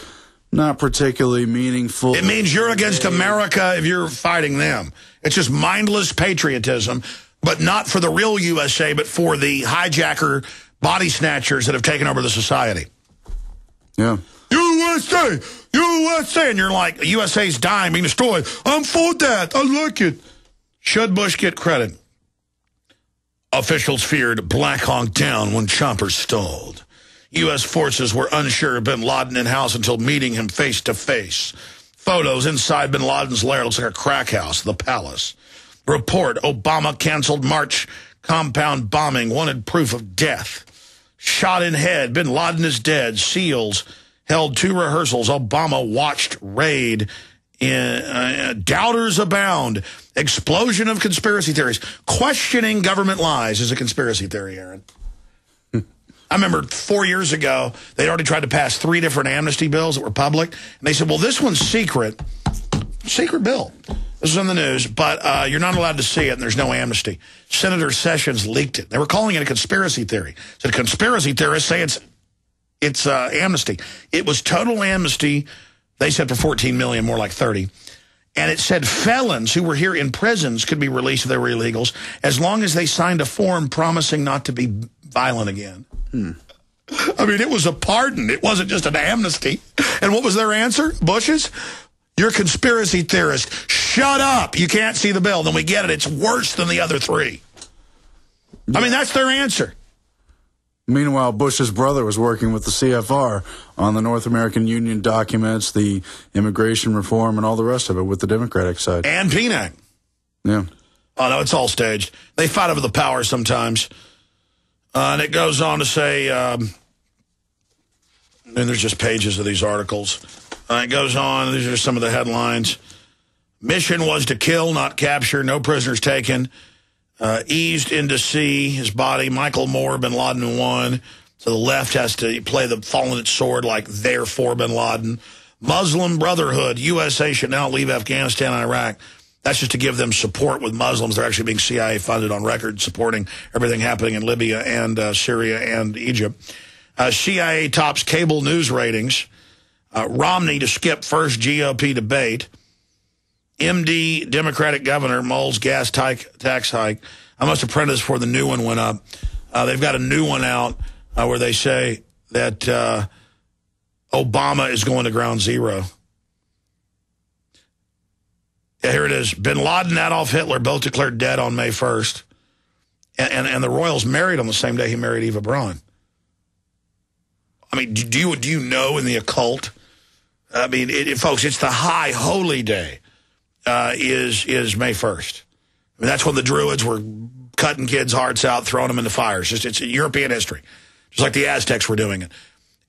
not particularly meaningful. It means you're against America if you're fighting them. It's just mindless patriotism, but not for the real USA, but for the hijacker body snatchers that have taken over the society. Yeah. USA! USA! And you're like, USA's dying, being destroyed. I'm for that. I like it. Should Bush get credit? Officials feared Black Hawk Down when choppers stalled. U.S. forces were unsure of bin Laden in-house until meeting him face-to-face. Photos inside bin Laden's lair looks like a crack house, the palace. Report, Obama canceled March compound bombing, wanted proof of death. Shot in head, bin Laden is dead, SEALs held 2 rehearsals. Obama watched raid. Doubters abound. Explosion of conspiracy theories. Questioning government lies is a conspiracy theory, Aaron. I remember 4 years ago, they'd already tried to pass 3 different amnesty bills that were public. And they said, well, this one's secret. Secret bill. This was in the news, but you're not allowed to see it, and there's no amnesty. Senator Sessions leaked it. They were calling it a conspiracy theory. So the conspiracy theorists say it's amnesty. It was total amnesty, they said, for 14 million, more like 30. And it said felons who were here in prisons could be released if they were illegals, as long as they signed a form promising not to be violent again. I mean, it was a pardon. It wasn't just an amnesty. And what was their answer, Bush's? You're a conspiracy theorist. Shut up. You can't see the bill. Then we get it. It's worse than the other 3. I mean, that's their answer. Meanwhile, Bush's brother was working with the CFR on the North American Union documents, the immigration reform, and all the rest of it with the Democratic side. And PNAC. Yeah. Oh, no, it's all staged. They fight over the power sometimes. And it goes on to say, and there's just pages of these articles. It goes on, these are some of the headlines. Mission was to kill, not capture. No prisoners taken. Eased into sea, his body. Michael Moore, bin Laden won. So the left has to play the fallen sword like they're for bin Laden. Muslim Brotherhood. USA should now leave Afghanistan and Iraq. That's just to give them support with Muslims. They're actually being CIA funded on record, supporting everything happening in Libya and Syria and Egypt. CIA tops cable news ratings. Romney to skip first GOP debate. MD Democratic governor mulls gas tax hike. I must have printed this before the new one went up. They've got a new one out where they say that Obama is going to ground zero. Yeah, here it is. Bin Laden, Adolf Hitler both declared dead on May 1st. And the royals married on the same day he married Eva Braun. I mean, do you know in the occult? I mean, folks, it's the high holy day is May 1st. I mean, that's when the Druids were cutting kids' hearts out, throwing them into fires. It's European history, just like the Aztecs were doing it.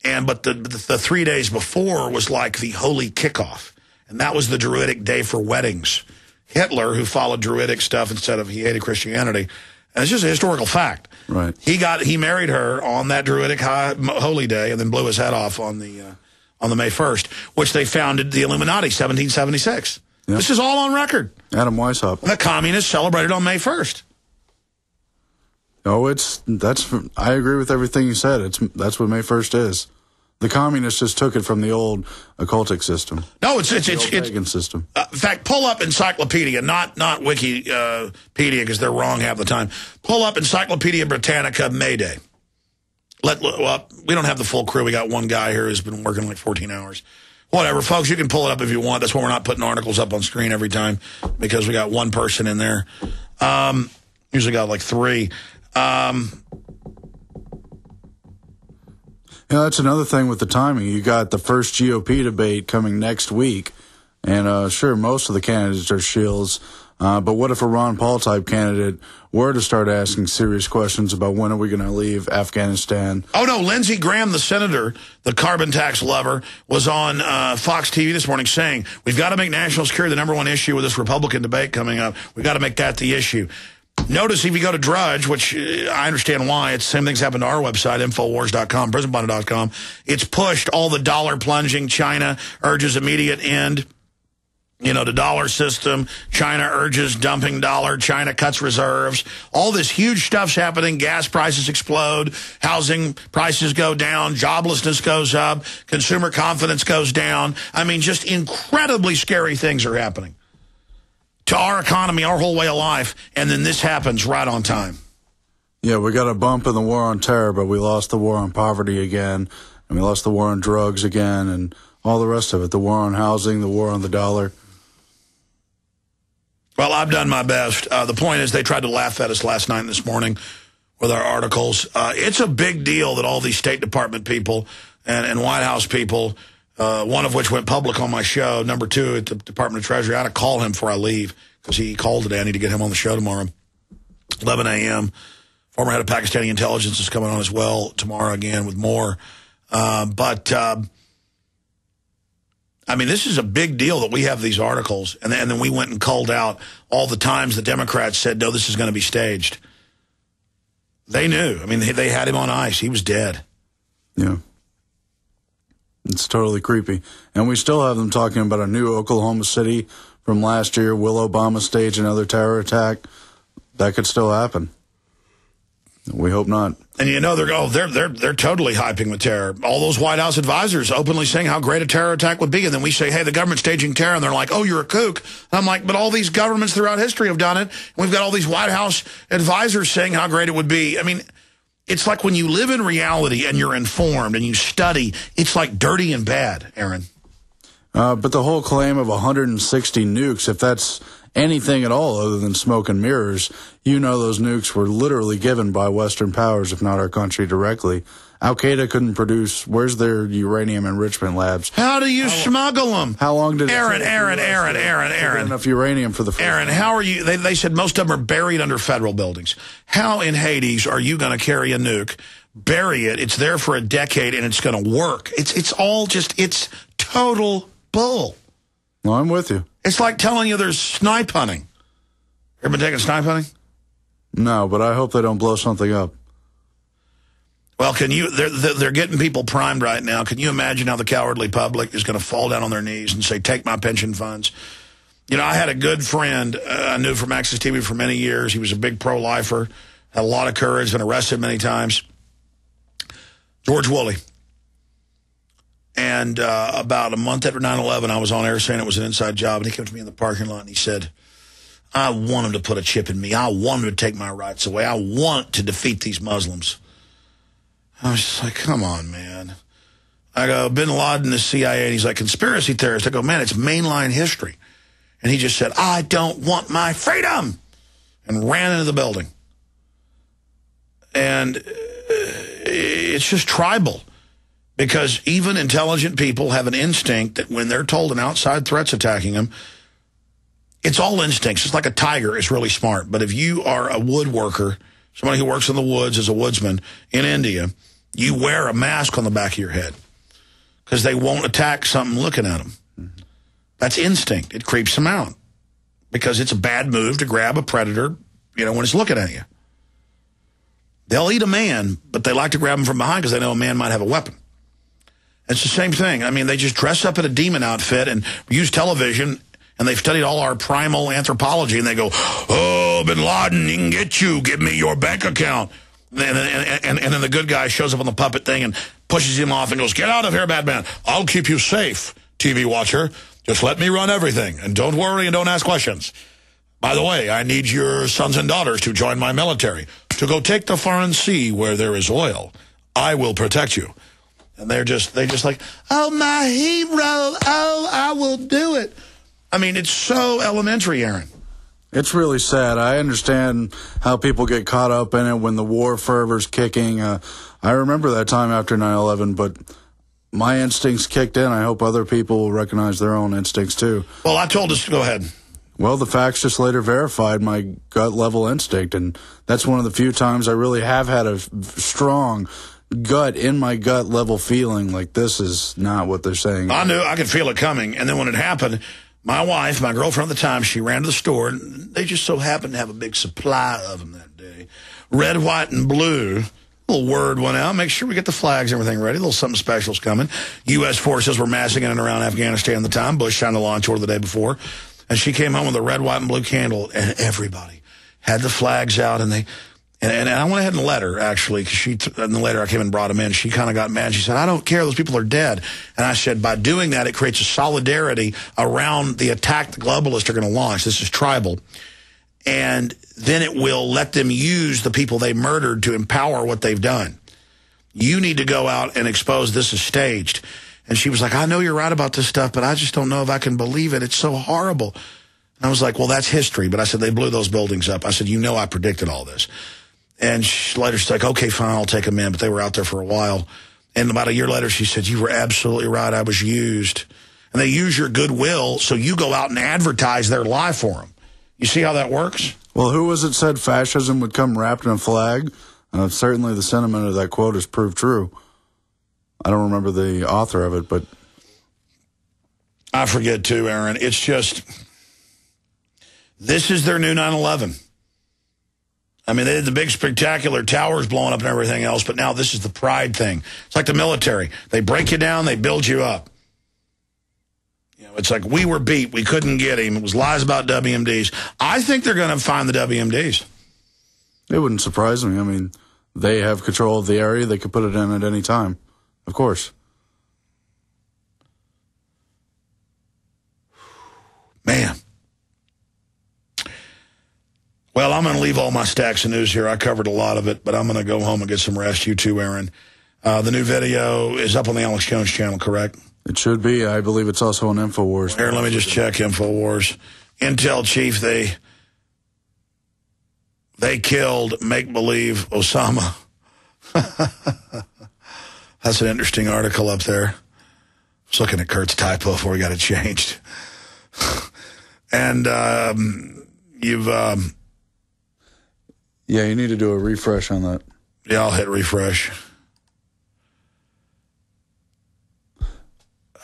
But the 3 days before was like the holy kickoff. And that was the Druidic day for weddings. Hitler, who followed Druidic stuff instead of he hated Christianity, and it's just a historical fact. Right. He married her on that Druidic holy day, and then blew his head off on the May 1st, which they founded the Illuminati, 1776. Yep. This is all on record. Adam Weishaupt. The communists celebrated on May 1st. Oh, I agree with everything you said. That's what May 1st is. The communists just took it from the old occultic system. No, it's pagan system. In fact, pull up Encyclopedia, not Wikipedia, because they're wrong half the time. Pull up Encyclopedia Britannica May Day. Well, we don't have the full crew. We got one guy here who's been working like 14 hours. Whatever, folks, you can pull it up if you want. That's why we're not putting articles up on screen every time, because we got one person in there. Usually got like 3. Yeah, that's another thing with the timing. You got the first GOP debate coming next week, and sure, most of the candidates are shills, but what if a Ron Paul type candidate were to start asking serious questions about when are we going to leave Afghanistan? Oh, no, Lindsey Graham, the senator, the carbon tax lover, was on Fox TV this morning saying, we've got to make national security the #1 issue with this Republican debate coming up. We've got to make that the issue. Notice if you go to Drudge, which I understand why, it's the same things happened to our website, Infowars.com, PrisonBonnet.com. It's pushed all the dollar plunging. China urges immediate end, the dollar system. China urges dumping dollar. China cuts reserves. All this huge stuff's happening. Gas prices explode. Housing prices go down. Joblessness goes up. Consumer confidence goes down. I mean, just incredibly scary things are happening to our economy, our whole way of life, and then this happens right on time. Yeah, we got a bump in the war on terror, but we lost the war on poverty again, and we lost the war on drugs again, and all the rest of it, the war on housing, the war on the dollar. Well, I've done my best. The point is they tried to laugh at us last night and this morning with our articles. It's a big deal that all these State Department people and White House people, one of which went public on my show, number 2 at the Department of Treasury. I had to call him before I leave because he called today. I need to get him on the show tomorrow, 11 a.m. Former head of Pakistani intelligence is coming on as well tomorrow again with more. I mean, this is a big deal that we have these articles, and then we went and culled out all the times the Democrats said, no, this is going to be staged. They knew. I mean, they had him on ice. He was dead. Yeah. It's totally creepy. And we still have them talking about a new Oklahoma City from last year. Will Obama stage another terror attack? That could still happen. We hope not. And they're totally hyping the terror. All those White House advisors openly saying how great a terror attack would be. And then we say, hey, the government's staging terror. And they're like, oh, you're a kook. And I'm like, but all these governments throughout history have done it. And we've got all these White House advisors saying how great it would be. I mean, it's like when you live in reality and you're informed and you study, it's like dirty and bad, Aaron. But the whole claim of 160 nukes, if that's anything at all other than smoke and mirrors, those nukes were literally given by Western powers, if not our country directly. Al-Qaeda couldn't produce. Where's their uranium enrichment labs? How do you smuggle them? How long did Aaron, enough uranium for the first Aaron, how are you? They said most of them are buried under federal buildings. How in Hades are you going to carry a nuke, bury it, it's there for a decade, and it's going to work? It's all just, it's total bull. Well, I'm with you. It's like telling you there's snipe hunting. Ever been taking snipe hunting? No, but I hope they don't blow something up. Well, they're getting people primed right now. Can you imagine how the cowardly public is going to fall down on their knees and say, take my pension funds? I had a good friend I knew from Access TV for many years. He was a big pro-lifer, had a lot of courage, been arrested many times. George Woolley. And about a month after 9/11, I was on air saying it was an inside job, and he came to me in the parking lot and he said, I want him to put a chip in me. I want him to take my rights away. I want to defeat these Muslims. I was just like, come on, man. I go, Bin Laden is CIA, and he's like, conspiracy theorist. I go, man, it's mainline history. And he just said, I don't want my freedom, and ran into the building. And it's just tribal. Because even intelligent people have an instinct that when they're told an outside threat's attacking them, it's all instincts. It's like a tiger is really smart. But if you are a woodworker, somebody who works in the woods as a woodsman in India, you wear a mask on the back of your head because they won't attack something looking at them. That's instinct. It creeps them out because it's a bad move to grab a predator, when it's looking at you. They'll eat a man, but they like to grab him from behind because they know a man might have a weapon. It's the same thing. I mean, they just dress up in a demon outfit and use television, and they've studied all our primal anthropology, and they go, oh, Bin Laden, he can get you. Give me your bank account. And then the good guy shows up on the puppet thing and pushes him off and goes, get out of here, bad man. I'll keep you safe, TV watcher. Just let me run everything, and don't worry and don't ask questions. By the way, I need your sons and daughters to join my military, to go take the foreign sea where there is oil. I will protect you. And they just like, oh, my hero, oh, I will do it. I mean, it's so elementary, Aaron. It's really sad. I understand how people get caught up in it when the war fervor's kicking. I remember that time after 9/11, but my instincts kicked in. I hope other people will recognize their own instincts, too. Well, I told us, go ahead. Well, the facts just later verified my gut-level instinct, and that's one of the few times I really have had a strong gut-level feeling like this is not what they're saying. I knew I could feel it coming, and then when it happened, My wife, my girlfriend at the time, she ran to the store, and they just so happened to have a big supply of them that day. Red, white, and blue. A little word went out. Make sure we get the flags and everything ready. A little something special's coming. U.S. forces were massing in and around Afghanistan at the time. Bush signed the launch order the day before. And she came home with a red, white, and blue candle, and everybody had the flags out, and And I went ahead and let her, actually, because and later I came and brought them in. She kind of got mad. She said, I don't care. Those people are dead. And I said, by doing that, it creates a solidarity around the attack the globalists are going to launch. This is tribal. And then it will let them use the people they murdered to empower what they've done. You need to go out and expose this is staged. And she was like, I know you're right about this stuff, but I just don't know if I can believe it. It's so horrible. And I was like, well, that's history. But I said, they blew those buildings up. I said, you know I predicted all this. And later she's like, okay, fine, I'll take them in. But they were out there for a while. And about a year later, she said, you were absolutely right. I was used. And they use your goodwill, so you go out and advertise their lie for them. You see how that works? Well, who was it said fascism would come wrapped in a flag? Certainly the sentiment of that quote has proved true. I don't remember the author of it, but... I forget too, Aaron. It's just... This is their new 9/11. I mean, they did the big spectacular towers blowing up and everything else, but now this is the pride thing. It's like the military. They break you down, they build you up. You know, it's like, we were beat, we couldn't get him. It was lies about WMDs. I think they're going to find the WMDs. It wouldn't surprise me. I mean, they have control of the area. They could put it in at any time. Of course. Man. Well, I'm going to leave all my stacks of news here. I covered a lot of it, but I'm going to go home and get some rest. You too, Aaron. The new video is up on the Alex Jones channel, correct? It should be. I believe it's also on InfoWars. Aaron, let me just check InfoWars. Intel chief, they killed make-believe Osama. That's an interesting article up there. I was looking at Kurt's typo before we got it changed. And yeah, you need to do a refresh on that. Yeah, I'll hit refresh.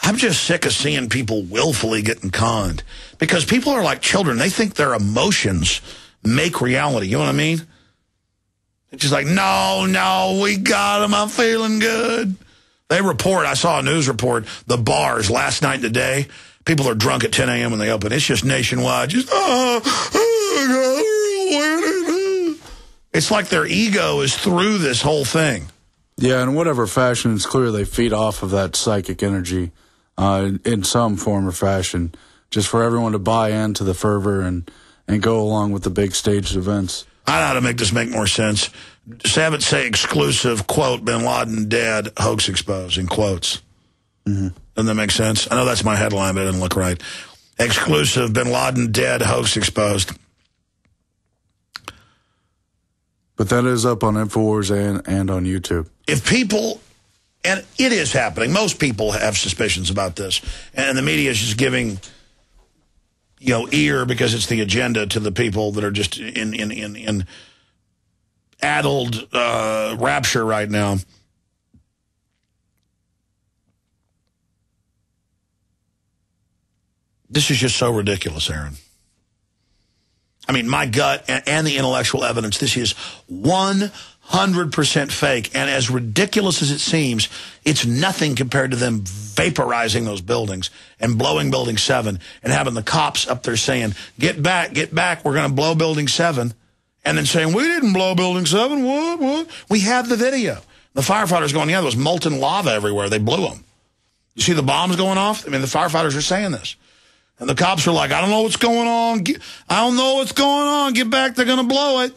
I'm just sick of seeing people willfully getting conned. Because people are like children. They think their emotions make reality. You know what I mean? It's just like, no, we got them. I'm feeling good. They report, I saw a news report, the bars last night and today, people are drunk at 10 a.m. when they open. It's just nationwide. Just, it's like their ego is through this whole thing. Yeah, in whatever fashion, it's clear they feed off of that psychic energy in some form or fashion, just for everyone to buy into the fervor and go along with the big staged events. I know how to make this make more sense. Just have it say exclusive, quote, bin Laden dead, hoax exposed, in quotes. Mm-hmm. Doesn't that make sense? I know that's my headline, but it doesn't look right. Exclusive, bin Laden dead, hoax exposed. But that is up on InfoWars and on YouTube. If people, and it is happening, most people have suspicions about this, and the media is just giving, ear because it's the agenda to the people that are just in addled rapture right now. This is just so ridiculous, Aaron. I mean, my gut and the intellectual evidence, this is 100% fake. And as ridiculous as it seems, it's nothing compared to them vaporizing those buildings and blowing Building 7 and having the cops up there saying, get back, we're going to blow Building 7. And then saying, we didn't blow Building 7, what? We have the video. The firefighters going, yeah, there was molten lava everywhere. They blew them. You see the bombs going off? I mean, the firefighters are saying this. And the cops are like, I don't know what's going on. I don't know what's going on. Get back. They're going to blow it.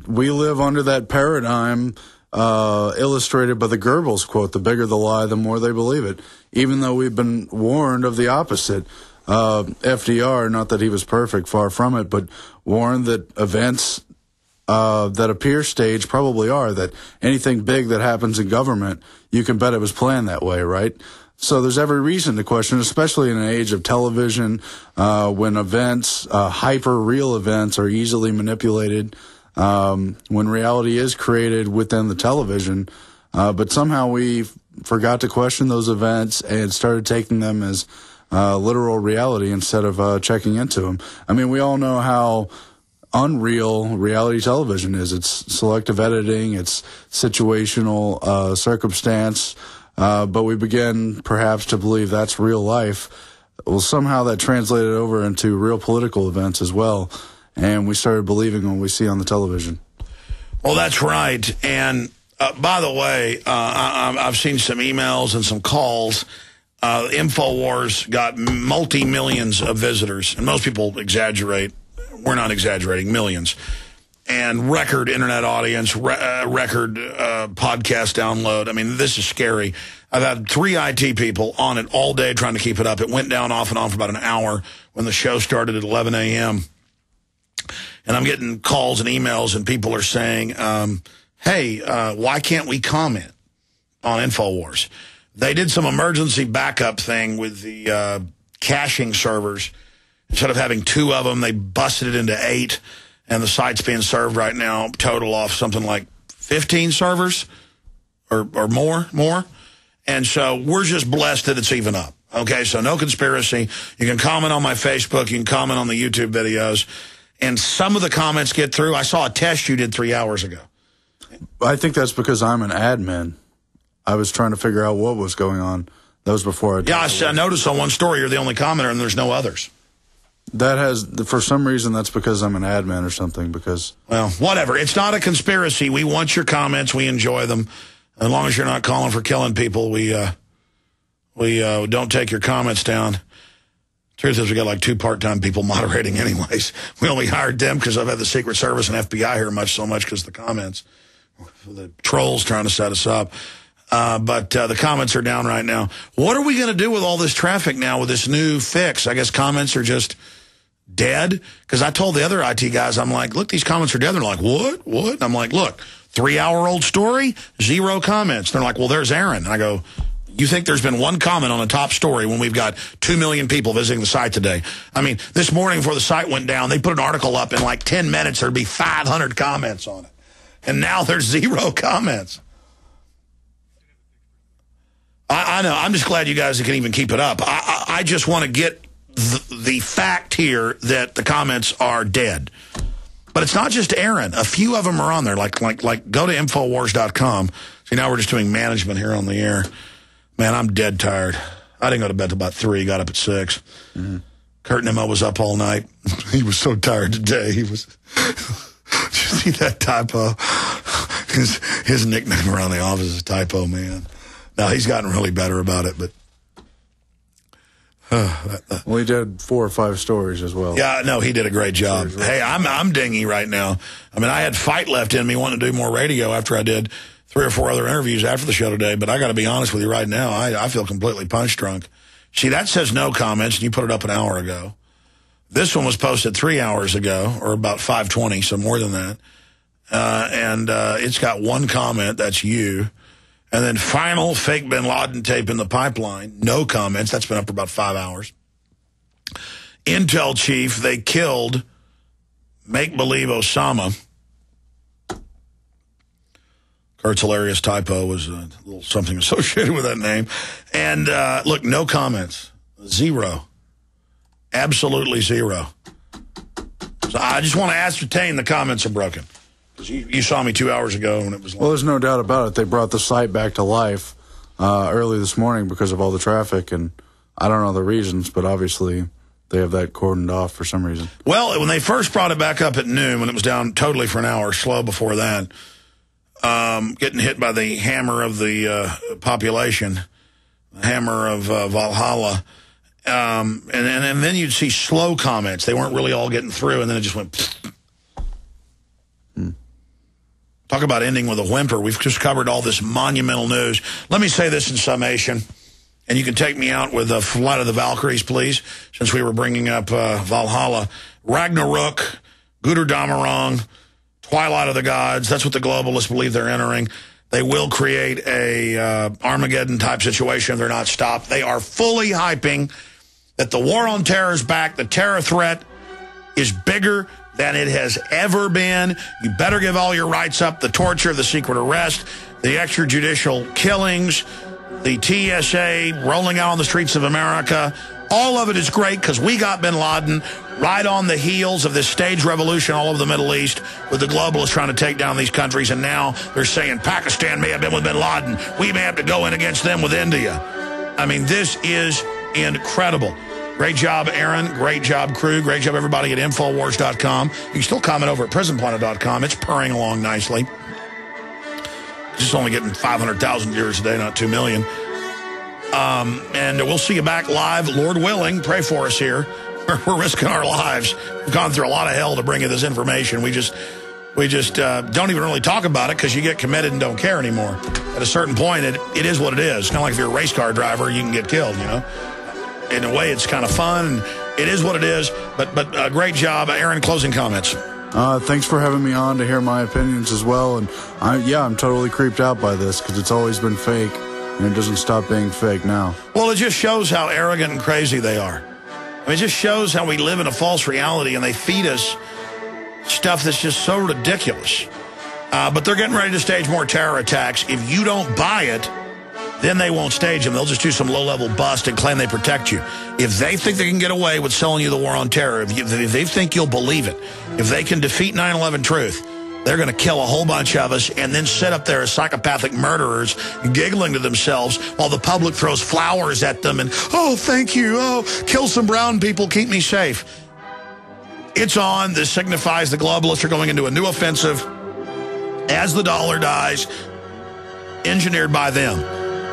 We live under that paradigm illustrated by the Goebbels quote, the bigger the lie, the more they believe it. Even though we've been warned of the opposite. FDR, not that he was perfect, far from it, but warned that events that appear staged probably are, that anything big that happens in government, you can bet it was planned that way, right? So there's every reason to question, especially in an age of television, when events, hyper-real events, are easily manipulated, when reality is created within the television. But somehow we forgot to question those events and started taking them as literal reality instead of checking into them. I mean, we all know how unreal reality television is. It's selective editing, it's situational circumstance, but we begin perhaps to believe that's real life. Well, somehow that translated over into real political events as well, and we started believing what we see on the television. Well, that's right. And by the way, I've seen some emails and some calls. InfoWars got multi-millions of visitors, and most people exaggerate. We're not exaggerating, millions. And record internet audience, record podcast download. I mean, this is scary. I've had 3 IT people on it all day trying to keep it up. It went down off and on for about an hour when the show started at 11 a.m. And I'm getting calls and emails, and people are saying, hey, why can't we comment on InfoWars? They did some emergency backup thing with the caching servers. Instead of having 2 of them, they busted it into 8, and the site's being served right now, total off something like 15 servers or more. And so we're just blessed that it's even up. Okay, so no conspiracy. You can comment on my Facebook. You can comment on the YouTube videos. And some of the comments get through. I saw a test you did 3 hours ago. I think that's because I'm an admin. I was trying to figure out what was going on. That was before I noticed on one story you're the only commenter and there's no others. That has, for some reason, that's because I'm an admin or something, because... Well, whatever. It's not a conspiracy. We want your comments. We enjoy them. As long as you're not calling for killing people, we don't take your comments down. Truth is, we got like 2 part-time people moderating anyways. We only hired them because I've had the Secret Service and FBI here so much because of the comments. The trolls trying to set us up. But the comments are down right now. What are we going to do with all this traffic now with this new fix? I guess comments are just dead. Because I told the other IT guys, I'm like, look, these comments are dead. They're like, what? And I'm like, look, 3-hour-old story, 0 comments. They're like, well, there's Aaron. And I go, you think there's been 1 comment on a top story when we've got 2 million people visiting the site today? I mean, this morning before the site went down, they put an article up in like 10 minutes. There'd be 500 comments on it. And now there's 0 comments. I know. I'm just glad you guys can even keep it up. I just want to get the fact here that the comments are dead. But it's not just Aaron. A few of them are on there. Like go to Infowars.com. See, now we're just doing management here on the air. Man, I'm dead tired. I didn't go to bed till about 3. Got up at 6. Mm-hmm. Kurt Nimmo was up all night. He was so tired today. He was... Did you see that typo? His nickname around the office is Typo Man. Now, he's gotten really better about it, but... well, he did 4 or 5 stories as well. Yeah, no, he did a great job. Hey, I'm dingy right now. I mean, I had fight left in me wanting to do more radio after I did 3 or 4 other interviews after the show today, but I got to be honest with you right now, I feel completely punch drunk. See, that says no comments, and you put it up an hour ago. This one was posted 3 hours ago, or about 5:20, so more than that. And it's got 1 comment, that's you. And then final fake bin Laden tape in the pipeline. No comments. That's been up for about 5 hours. Intel chief, they killed make-believe Osama. Kurt's hilarious typo was a little something associated with that name. And look, no comments. 0. Absolutely 0. So I just want to ascertain the comments are broken. You saw me 2 hours ago when it was... Well, there's no doubt about it. They brought the site back to life early this morning because of all the traffic, and I don't know the reasons, but obviously they have that cordoned off for some reason. Well, when they first brought it back up at noon, when it was down totally for an hour, slow before that, getting hit by the hammer of the population, the hammer of Valhalla, and then you'd see slow comments. They weren't really all getting through, and then it just went... Talk about ending with a whimper. We've just covered all this monumental news. Let me say this in summation, and you can take me out with Flight of the Valkyries, please, since we were bringing up Valhalla. Ragnarok, Gudurdamarong, Twilight of the Gods, that's what the globalists believe they're entering. They will create a Armageddon-type situation if they're not stopped. They are fully hyping that the war on terror is back. The terror threat is bigger than it has ever been. You better give all your rights up. The torture, the secret arrest, the extrajudicial killings, the TSA rolling out on the streets of America. All of it is great because we got bin Laden right on the heels of this staged revolution all over the Middle East with the globalists trying to take down these countries. And now they're saying Pakistan may have been with bin Laden. We may have to go in against them with India. I mean, this is incredible. Great job, Aaron. Great job, crew. Great job, everybody at Infowars.com. You can still comment over at PrisonPlanet.com. It's purring along nicely. Just only getting 500,000 viewers a day, not 2 million. And we'll see you back live, Lord willing. Pray for us here. We're risking our lives. We've gone through a lot of hell to bring you this information. We just don't even really talk about it because you get committed and don't care anymore. At a certain point, it is what it is. It's kind of like if you're a race car driver, you can get killed, you know. In a way, it's kind of fun. It is what it is. But great job. Aaron, closing comments. Thanks for having me on to hear my opinions as well. And I'm totally creeped out by this because it's always been fake, and it doesn't stop being fake now. Well, it just shows how arrogant and crazy they are. I mean, it just shows how we live in a false reality, and they feed us stuff that's just so ridiculous. But they're getting ready to stage more terror attacks. If you don't buy it, then they won't stage them. They'll just do some low-level bust and claim they protect you. If they think they can get away with selling you the war on terror, if they think you'll believe it, if they can defeat 9/11 truth, they're going to kill a whole bunch of us and then sit up there as psychopathic murderers giggling to themselves while the public throws flowers at them and, oh, thank you, oh, kill some brown people, keep me safe. It's on. This signifies the globalists are going into a new offensive as the dollar dies, engineered by them.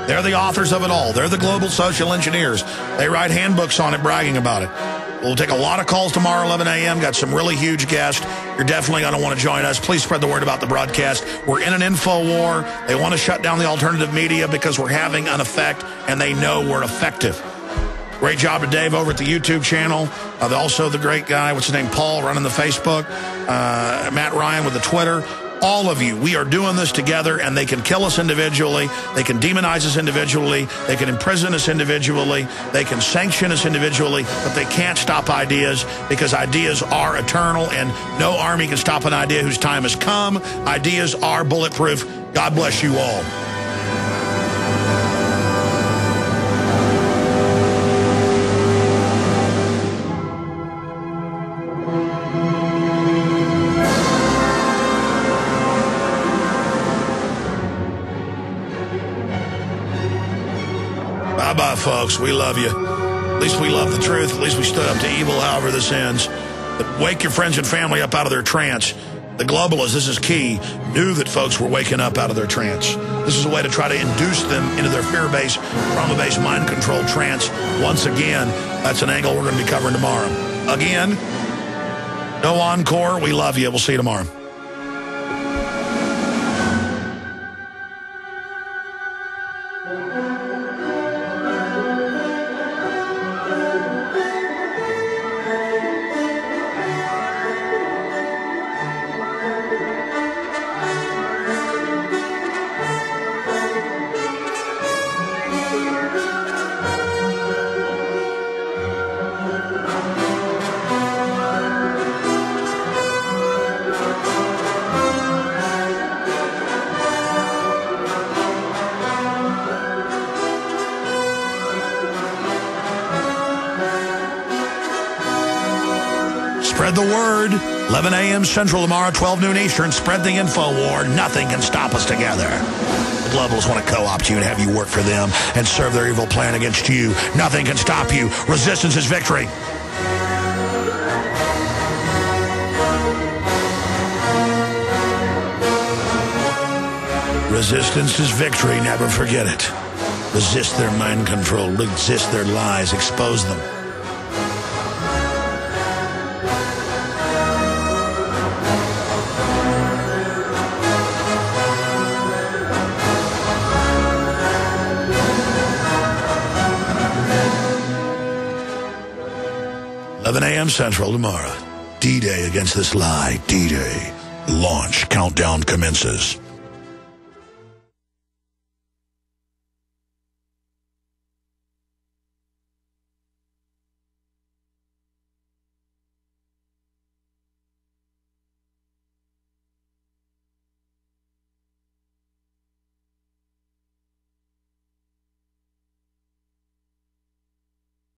They're the authors of it all. They're the global social engineers. They write handbooks on it, bragging about it. We'll take a lot of calls tomorrow, 11 a.m. Got some really huge guests. You're definitely going to want to join us. Please spread the word about the broadcast. We're in an info war. They want to shut down the alternative media because we're having an effect, and they know we're effective. Great job to Dave over at the YouTube channel. Also the great guy, what's his name, Paul, running the Facebook. Matt Ryan with the Twitter. All of you, we are doing this together, and they can kill us individually. They can demonize us individually. They can imprison us individually. They can sanction us individually, but they can't stop ideas because ideas are eternal, and no army can stop an idea whose time has come. Ideas are bulletproof. God bless you all. Bye-bye, folks. We love you. At least we love the truth. At least we stood up to evil, however this ends. But wake your friends and family up out of their trance. The globalists, this is key, knew that folks were waking up out of their trance. This is a way to try to induce them into their fear-based, trauma-based, mind-controlled trance. Once again, that's an angle we're going to be covering tomorrow. Again, no encore. We love you. We'll see you tomorrow. Spread the word. 11 a.m. Central tomorrow, 12 noon Eastern. Spread the info war. Nothing can stop us together. The globalists want to co-opt you and have you work for them and serve their evil plan against you. Nothing can stop you. Resistance is victory. Resistance is victory. Never forget it. Resist their mind control. Resist their lies. Expose them. A.m. Central tomorrow. D-Day against this lie. D-Day. Launch. Countdown commences.